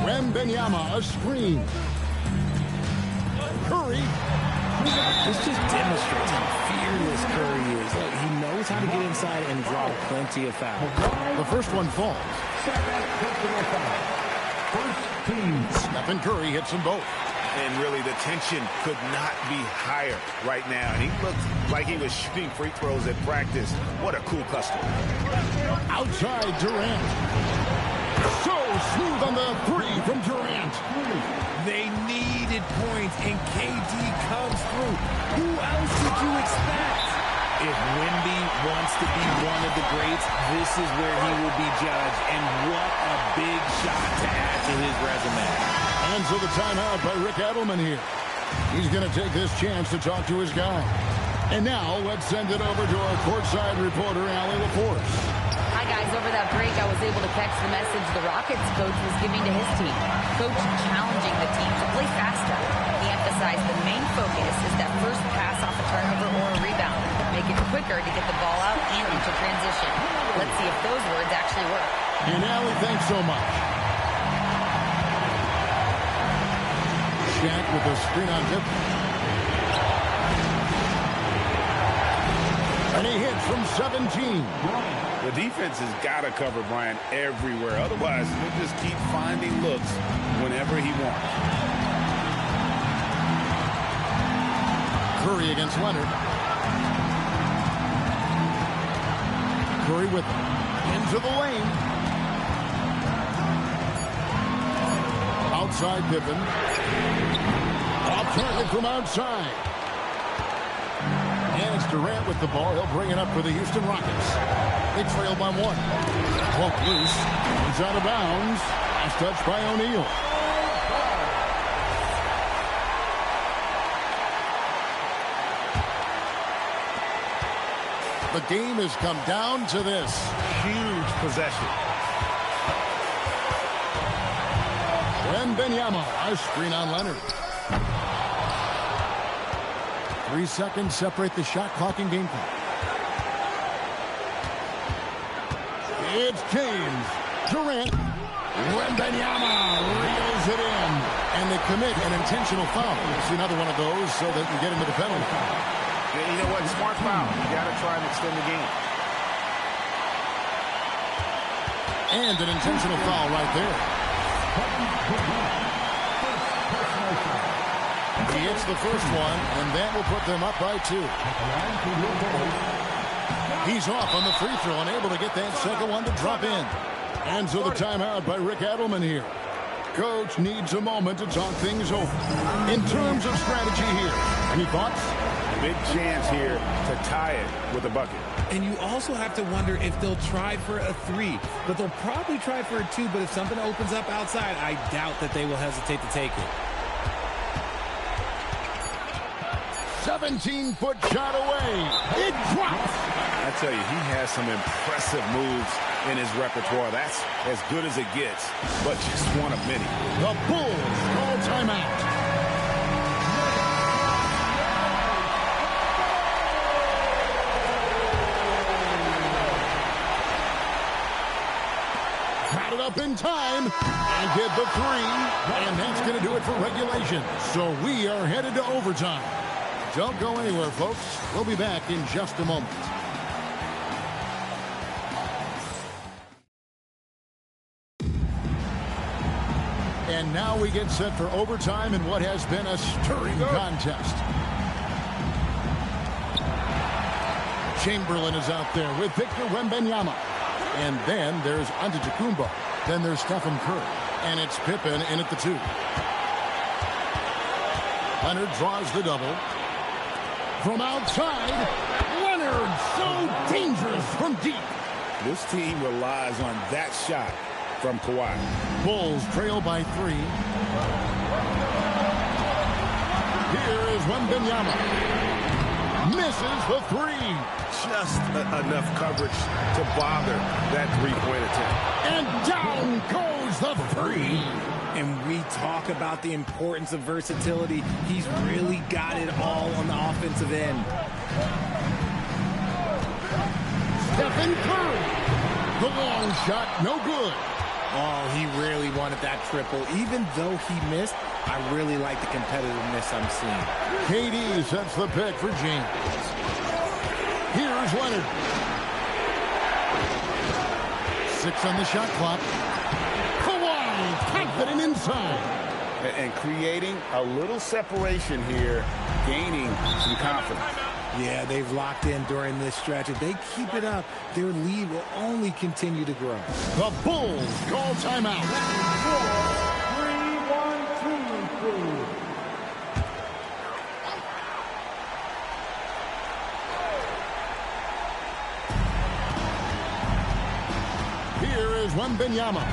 Wembanyama, a screen. Curry. This just demonstrates how fearless Curry is. Look, he knows how to get inside and draw plenty of fouls. The first one falls. Stephen Curry hits them both. And really, the tension could not be higher right now. And he looked like he was shooting free throws at practice. What a cool customer. Outside, Durant. So smooth on the three from Durant. They needed points, and KD comes through. Who else did you expect? If Wemby wants to be one of the greats, this is where he will be judged. And what a big shot to add to his resume. And so the timeout by Rick Edelman here. He's going to take this chance to talk to his guy. And now let's send it over to our courtside reporter, Allie LaForce. Hi, guys. Over that break, I was able to catch the message the Rockets coach was giving to his team. Coach challenging the team to play faster. He emphasized the main focus is that first pass off a turnover or a rebound. Make it quicker to get the ball out and into transition. Let's see if those words actually work. And Allie, thanks so much. Shaq with a screen on Pippen. And he hits from 17. The defense has got to cover Bryant everywhere. Otherwise, he'll just keep finding looks whenever he wants. Curry against Leonard. Curry with him. Into the lane. Outside Pippen. Off target from outside. And it's Durant with the ball. He'll bring it up for the Houston Rockets. They trail by 1. Cloak loose. He's out of bounds. Last touch by O'Neal. The game has come down to this. Huge possession. Wembanyama, a screen on Leonard. 3 seconds separate the shot clock and game clock. It's James. Durant. Wembanyama reels it in. And they commit an intentional foul. It's another one of those so they can get into the penalty. Yeah, you know what? Smart foul. You got to try and extend the game. And an intentional foul right there. He hits the first one, and that will put them up by 2. He's off on the free throw, unable to get that second one to drop in. And so the timeout by Rick Edelman here. Coach needs a moment to talk things over. In terms of strategy here, any thoughts? Big chance here to tie it with a bucket. And you also have to wonder if they'll try for a 3. But they'll probably try for a 2. But if something opens up outside, I doubt that they will hesitate to take it. 17-foot shot away. It drops. I tell you, he has some impressive moves in his repertoire. That's as good as it gets, but just one of many. The Bulls call timeout. Got it up in time and get the 3. And that's going to do it for regulation. So we are headed to overtime. Don't go anywhere, folks. We'll be back in just a moment. And now we get set for overtime in what has been a stirring contest. Chamberlain is out there with Victor Wembanyama. And then there's Antetokounmpo. Then there's Stephen Curry. And it's Pippen in at the 2. Leonard draws the double. From outside, Leonard, so dangerous from deep. This team relies on that shot from Kawhi. Bulls trail by 3. Here is Wembanyama. Misses the 3. Just enough coverage to bother that three-point attempt. And down goes the 3. And we talk about the importance of versatility. He's really got it all on the offensive end. Stephen Curry. The long shot, no good. Oh, he really wanted that triple. Even though he missed, I really like the competitiveness I'm seeing. KD sets the pick for James. Here's Leonard. 6 on the shot clock. Kawhi, confident inside. And creating a little separation here, gaining some confidence. Yeah, they've locked in during this stretch. If they keep it up, their lead will only continue to grow. The Bulls call timeout. 3-1-2-3. Here is Wembanyama.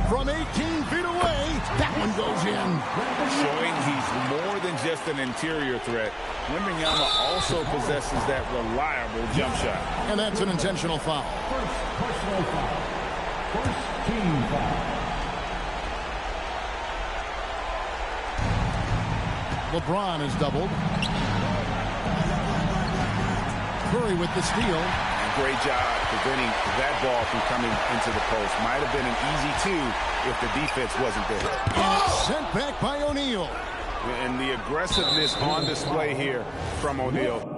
From 18 feet away, that one goes in. Showing he's more than just an interior threat. Wembanyama also possesses that reliable jump shot. And that's an intentional foul. First personal foul. First team foul. LeBron is doubled. Curry with the steal. Great job preventing that ball from coming into the post. Might have been an easy 2 if the defense wasn't there. And it's sent back by O'Neal. And the aggressiveness on display here from O'Neal.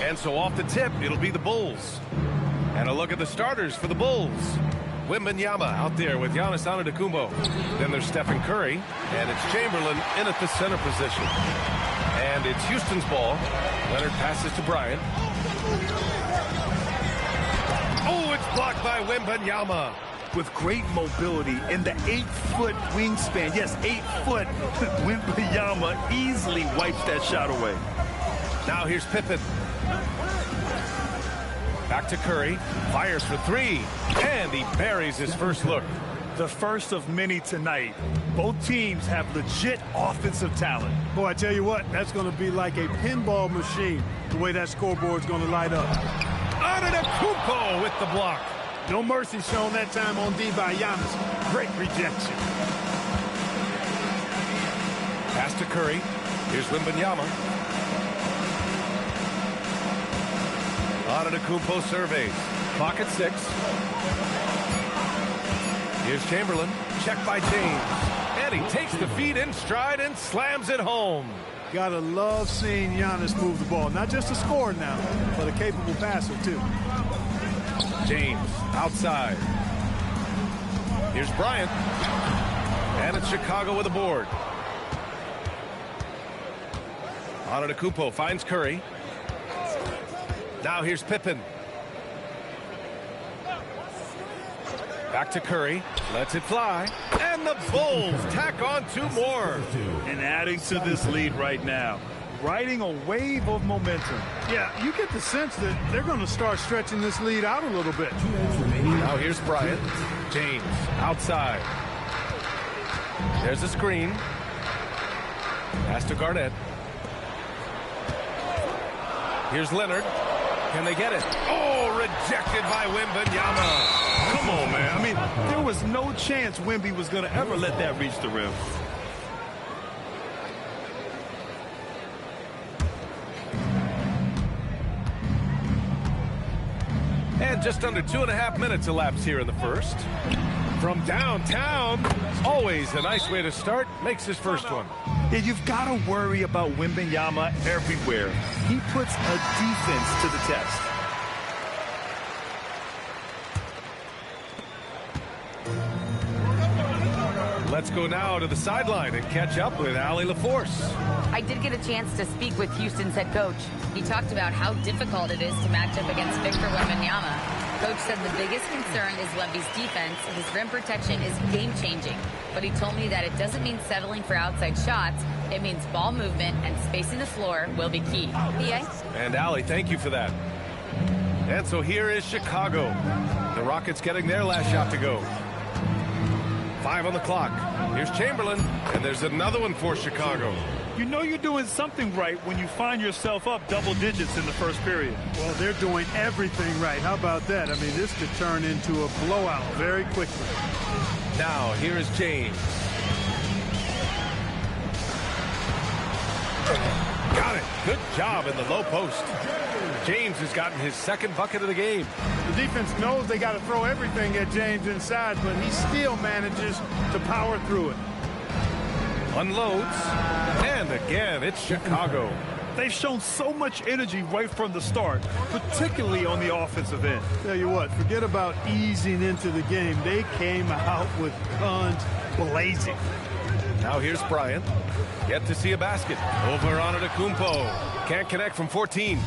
And so off the tip, it'll be the Bulls. And a look at the starters for the Bulls. Wembanyama out there with Giannis Antetokounmpo. Then there's Stephen Curry, and it's Chamberlain in at the center position. And it's Houston's ball. Leonard passes to Bryant. Oh, it's blocked by Wembanyama. With great mobility in the 8-foot wingspan. Yes, 8 foot. Wembanyama easily wipes that shot away. Now here's Pippen. Back to Curry. Fires for three. And he buries his first look. The first of many tonight. Both teams have legit offensive talent. Boy, I tell you what, that's going to be like a pinball machine, the way that scoreboard's going to light up. Antetokounmpo with the block. No mercy shown that time on D by Giannis. Great rejection. Pass to Curry. Here's Wembanyama. Antetokounmpo surveys. Clock at 6. Here's Chamberlain. Check by James. And he takes the feed in stride and slams it home. Gotta love seeing Giannis move the ball. Not just a scorer now, but a capable passer, too. James outside. Here's Bryant. And it's Chicago with a board. Antetokounmpo finds Curry. Now here's Pippen. Back to Curry. Lets it fly. And the Bulls tack on 2 more. And adding to this lead right now. Riding a wave of momentum. Yeah, you get the sense that they're going to start stretching this lead out a little bit. Now here's Bryant. James outside. There's a screen. Pass to Garnett. Here's Leonard. Can they get it? Oh, rejected by Wembanyama. Come on, man. I mean, there was no chance Wemby was going to ever let that reach the rim. And just under 2.5 minutes elapsed here in the first. From downtown, always a nice way to start, makes his first one. Yeah, you've got to worry about Wembanyama everywhere. He puts a defense to the test. Let's go now to the sideline and catch up with Allie LaForce. I did get a chance to speak with Houston's head coach. He talked about how difficult it is to match up against Victor Wembanyama. Coach said the biggest concern is Wemby's defense. His rim protection is game-changing. But he told me that it doesn't mean settling for outside shots. It means ball movement and spacing the floor will be key. PA? And Allie, thank you for that. And so here is Chicago. The Rockets getting their last shot to go. 5 on the clock. Here's Chamberlain, and there's another one for Chicago. You know you're doing something right when you find yourself up double digits in the first period. Well, they're doing everything right. How about that? I mean, this could turn into a blowout very quickly. Now, here is James. Got it. Good job in the low post. James has gotten his second bucket of the game. The defense knows they got to throw everything at James inside, but he still manages to power through it. Unloads. And again, it's Chicago. They've shown so much energy right from the start, particularly on the offensive end. Tell you what, forget about easing into the game. They came out with guns blazing. Now here's Bryant. Yet to see a basket. Over Antetokounmpo. Can't connect from 14.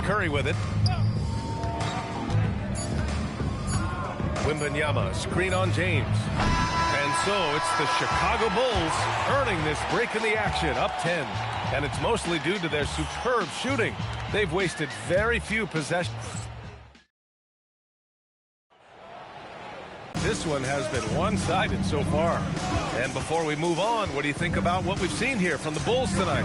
Curry with it. Wembanyama, screen on James. And so it's the Chicago Bulls earning this break in the action, up 10. And it's mostly due to their superb shooting. They've wasted very few possessions. This one has been one-sided so far. And before we move on, what do you think about what we've seen here from the Bulls tonight?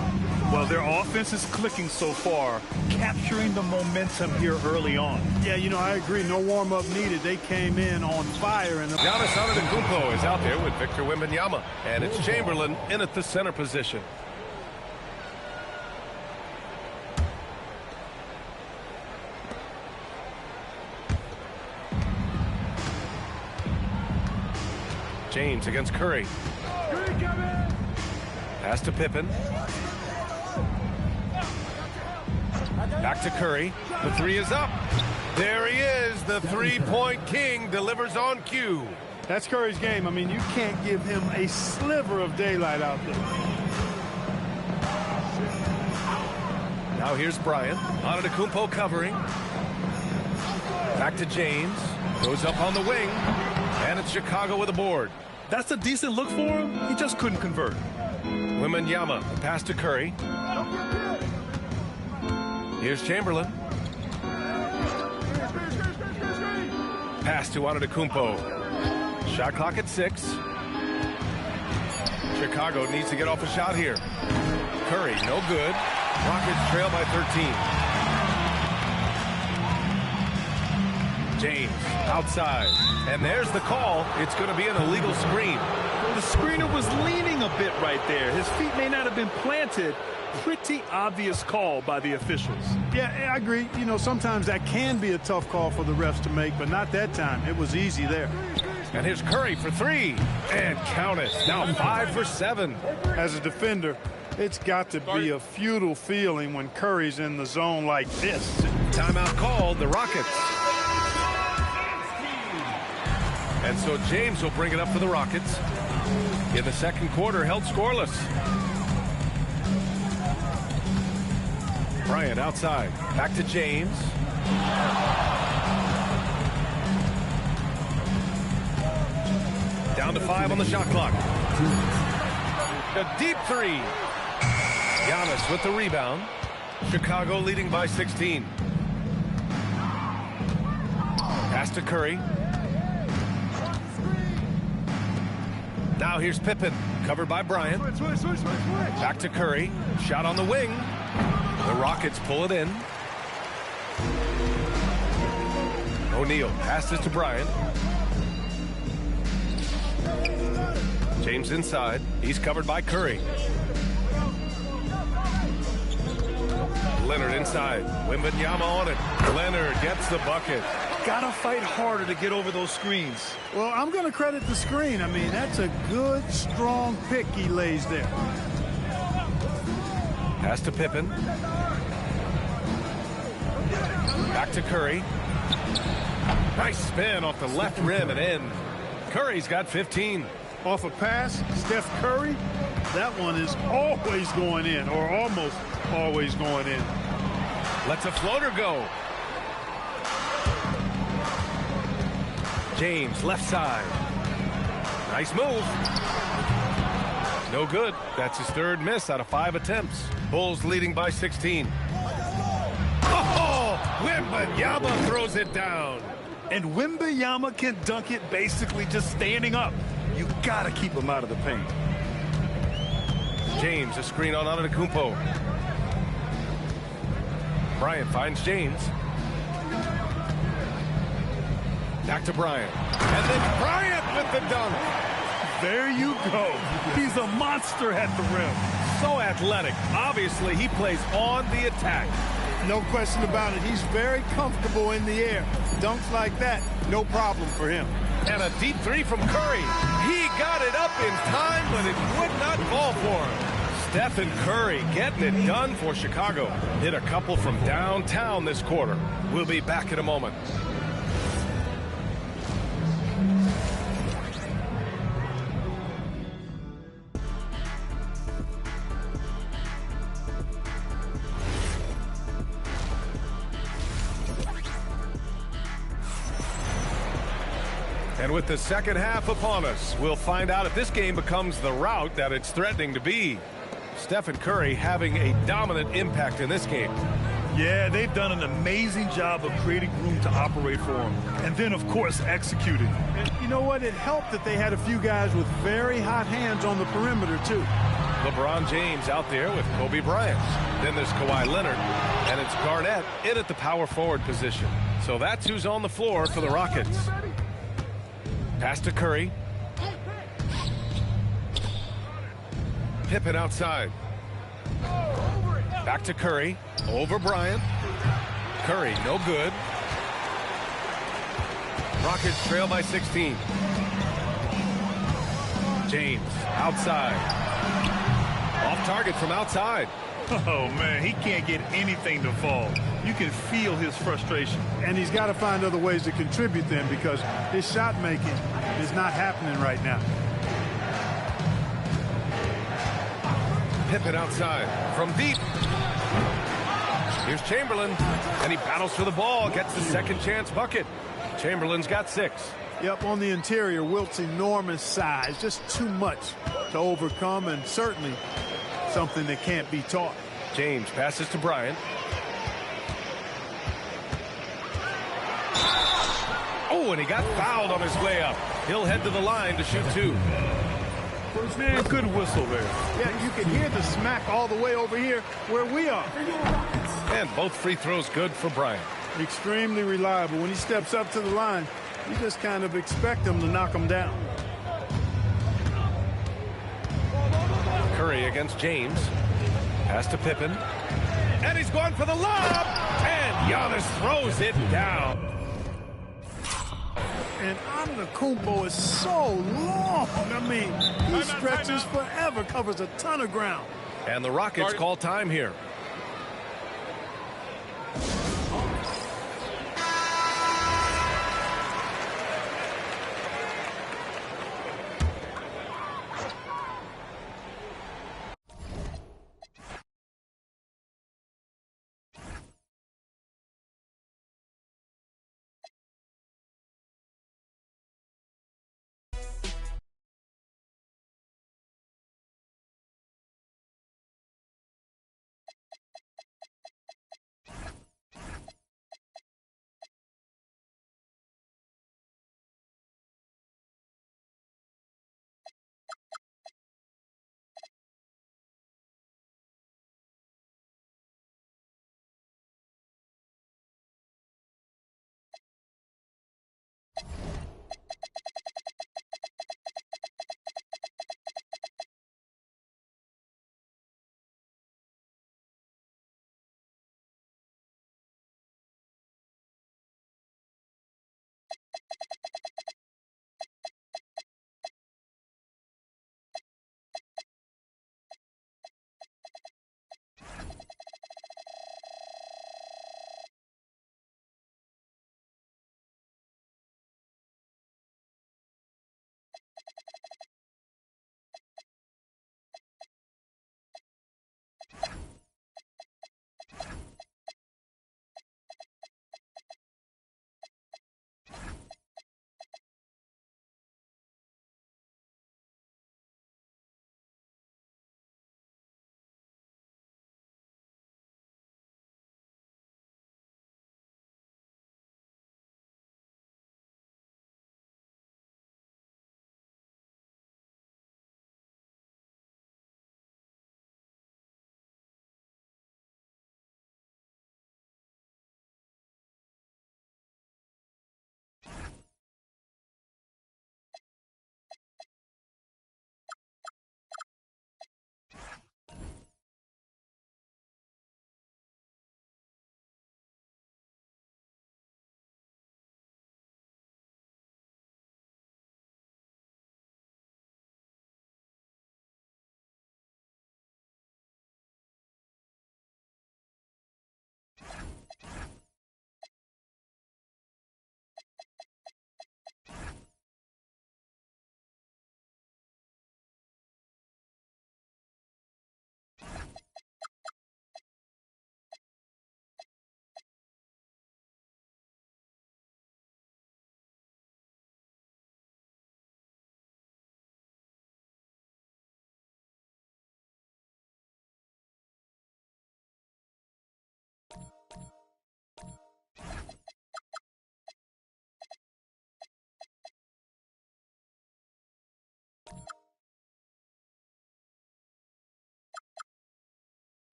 Well, their offense is clicking so far, capturing the momentum here early on. Yeah, you know, I agree. No warm-up needed. They came in on fire. And Giannis Antetokounmpo is out there with Victor Wembanyama. And it's Chamberlain in at the center position. James against Curry. Pass to Pippen. Back to Curry. The three is up. There he is. The three-point king delivers on cue. That's Curry's game. I mean, you can't give him a sliver of daylight out there. Now here's Bryant. Antetokounmpo covering. Back to James. Goes up on the wing. And it's Chicago with a board. That's a decent look for him. He just couldn't convert. Wembanyama, pass to Curry. Here's Chamberlain. Pass to Antetokounmpo. Shot clock at 6. Chicago needs to get off a shot here. Curry, no good. Rockets trail by 13. James, outside. And there's the call. It's going to be an illegal screen. The screener was leaning a bit right there. His feet may not have been planted. Pretty obvious call by the officials. Yeah, I agree. You know, sometimes that can be a tough call for the refs to make, but not that time. It was easy there. And here's Curry for 3. And count it. Now 5 for 7. As a defender, it's got to be a futile feeling when Curry's in the zone like this. Timeout called, the Rockets. And so James will bring it up for the Rockets. In the second quarter, held scoreless. Bryant outside. Back to James. Down to 5 on the shot clock. A deep 3. Giannis with the rebound. Chicago leading by 16. Pass to Curry. Now here's Pippen, covered by Bryant. Back to Curry. Shot on the wing. The Rockets pull it in. O'Neal passes to Bryant. James inside. He's covered by Curry. Leonard inside. Wembanyama on it. Leonard gets the bucket. Gotta fight harder to get over those screens. Well, I'm going to credit the screen. I mean, that's a good, strong pick he lays there. Pass to Pippen. Back to Curry. Nice spin off the left rim and in. Curry's got 15. Off a pass, Steph Curry, that one is always going in, or almost always going in. Lets a floater go. James, left side. Nice move. No good. That's his third miss out of 5 attempts. Bulls leading by 16. Oh, Wembanyama throws it down. And Wembanyama can dunk it basically just standing up. You gotta keep him out of the paint. James, a screen on Antetokounmpo. Bryant finds James. Back to Bryant. And then Bryant with the dunk. There you go. He's a monster at the rim. So athletic. Obviously, he plays on the attack. No question about it. He's very comfortable in the air. Dunks like that, no problem for him. And a deep 3 from Curry. He got it up in time, but it would not fall for him. Stephen Curry getting it done for Chicago. Hit a couple from downtown this quarter. We'll be back in a moment. And with the second half upon us, we'll find out if this game becomes the rout that it's threatening to be. Stephen Curry having a dominant impact in this game. Yeah, they've done an amazing job of creating room to operate for him. And then, of course, executing. And you know what? It helped that they had a few guys with very hot hands on the perimeter, too. LeBron James out there with Kobe Bryant. Then there's Kawhi Leonard. And it's Garnett in at the power forward position. So that's who's on the floor for the Rockets. Pass to Curry. Pippen outside. Back to Curry. Over Bryant. Curry, no good. Rockets trail by 16. James, outside. Off target from outside. Oh, man, he can't get anything to fall. You can feel his frustration. And he's got to find other ways to contribute then, because his shot making is not happening right now. Pippen outside from deep. Here's Chamberlain, and he battles for the ball, gets the second chance bucket. Chamberlain's got 6. Yep, on the interior, Wilt's enormous size, just too much to overcome, and certainly something that can't be taught. James passes to Bryant. Oh, and he got fouled on his layup. He'll head to the line to shoot 2. Man, good whistle there. Yeah, you can hear the smack all the way over here where we are. And both free throws good for Bryant. Extremely reliable. When he steps up to the line, you just kind of expect him to knock him down. Curry against James. Pass to Pippen. And he's going for the lob. And Giannis throws it down. And Antetokounmpo is so long. I mean, he stretches forever, covers a ton of ground. And the Rockets call time here.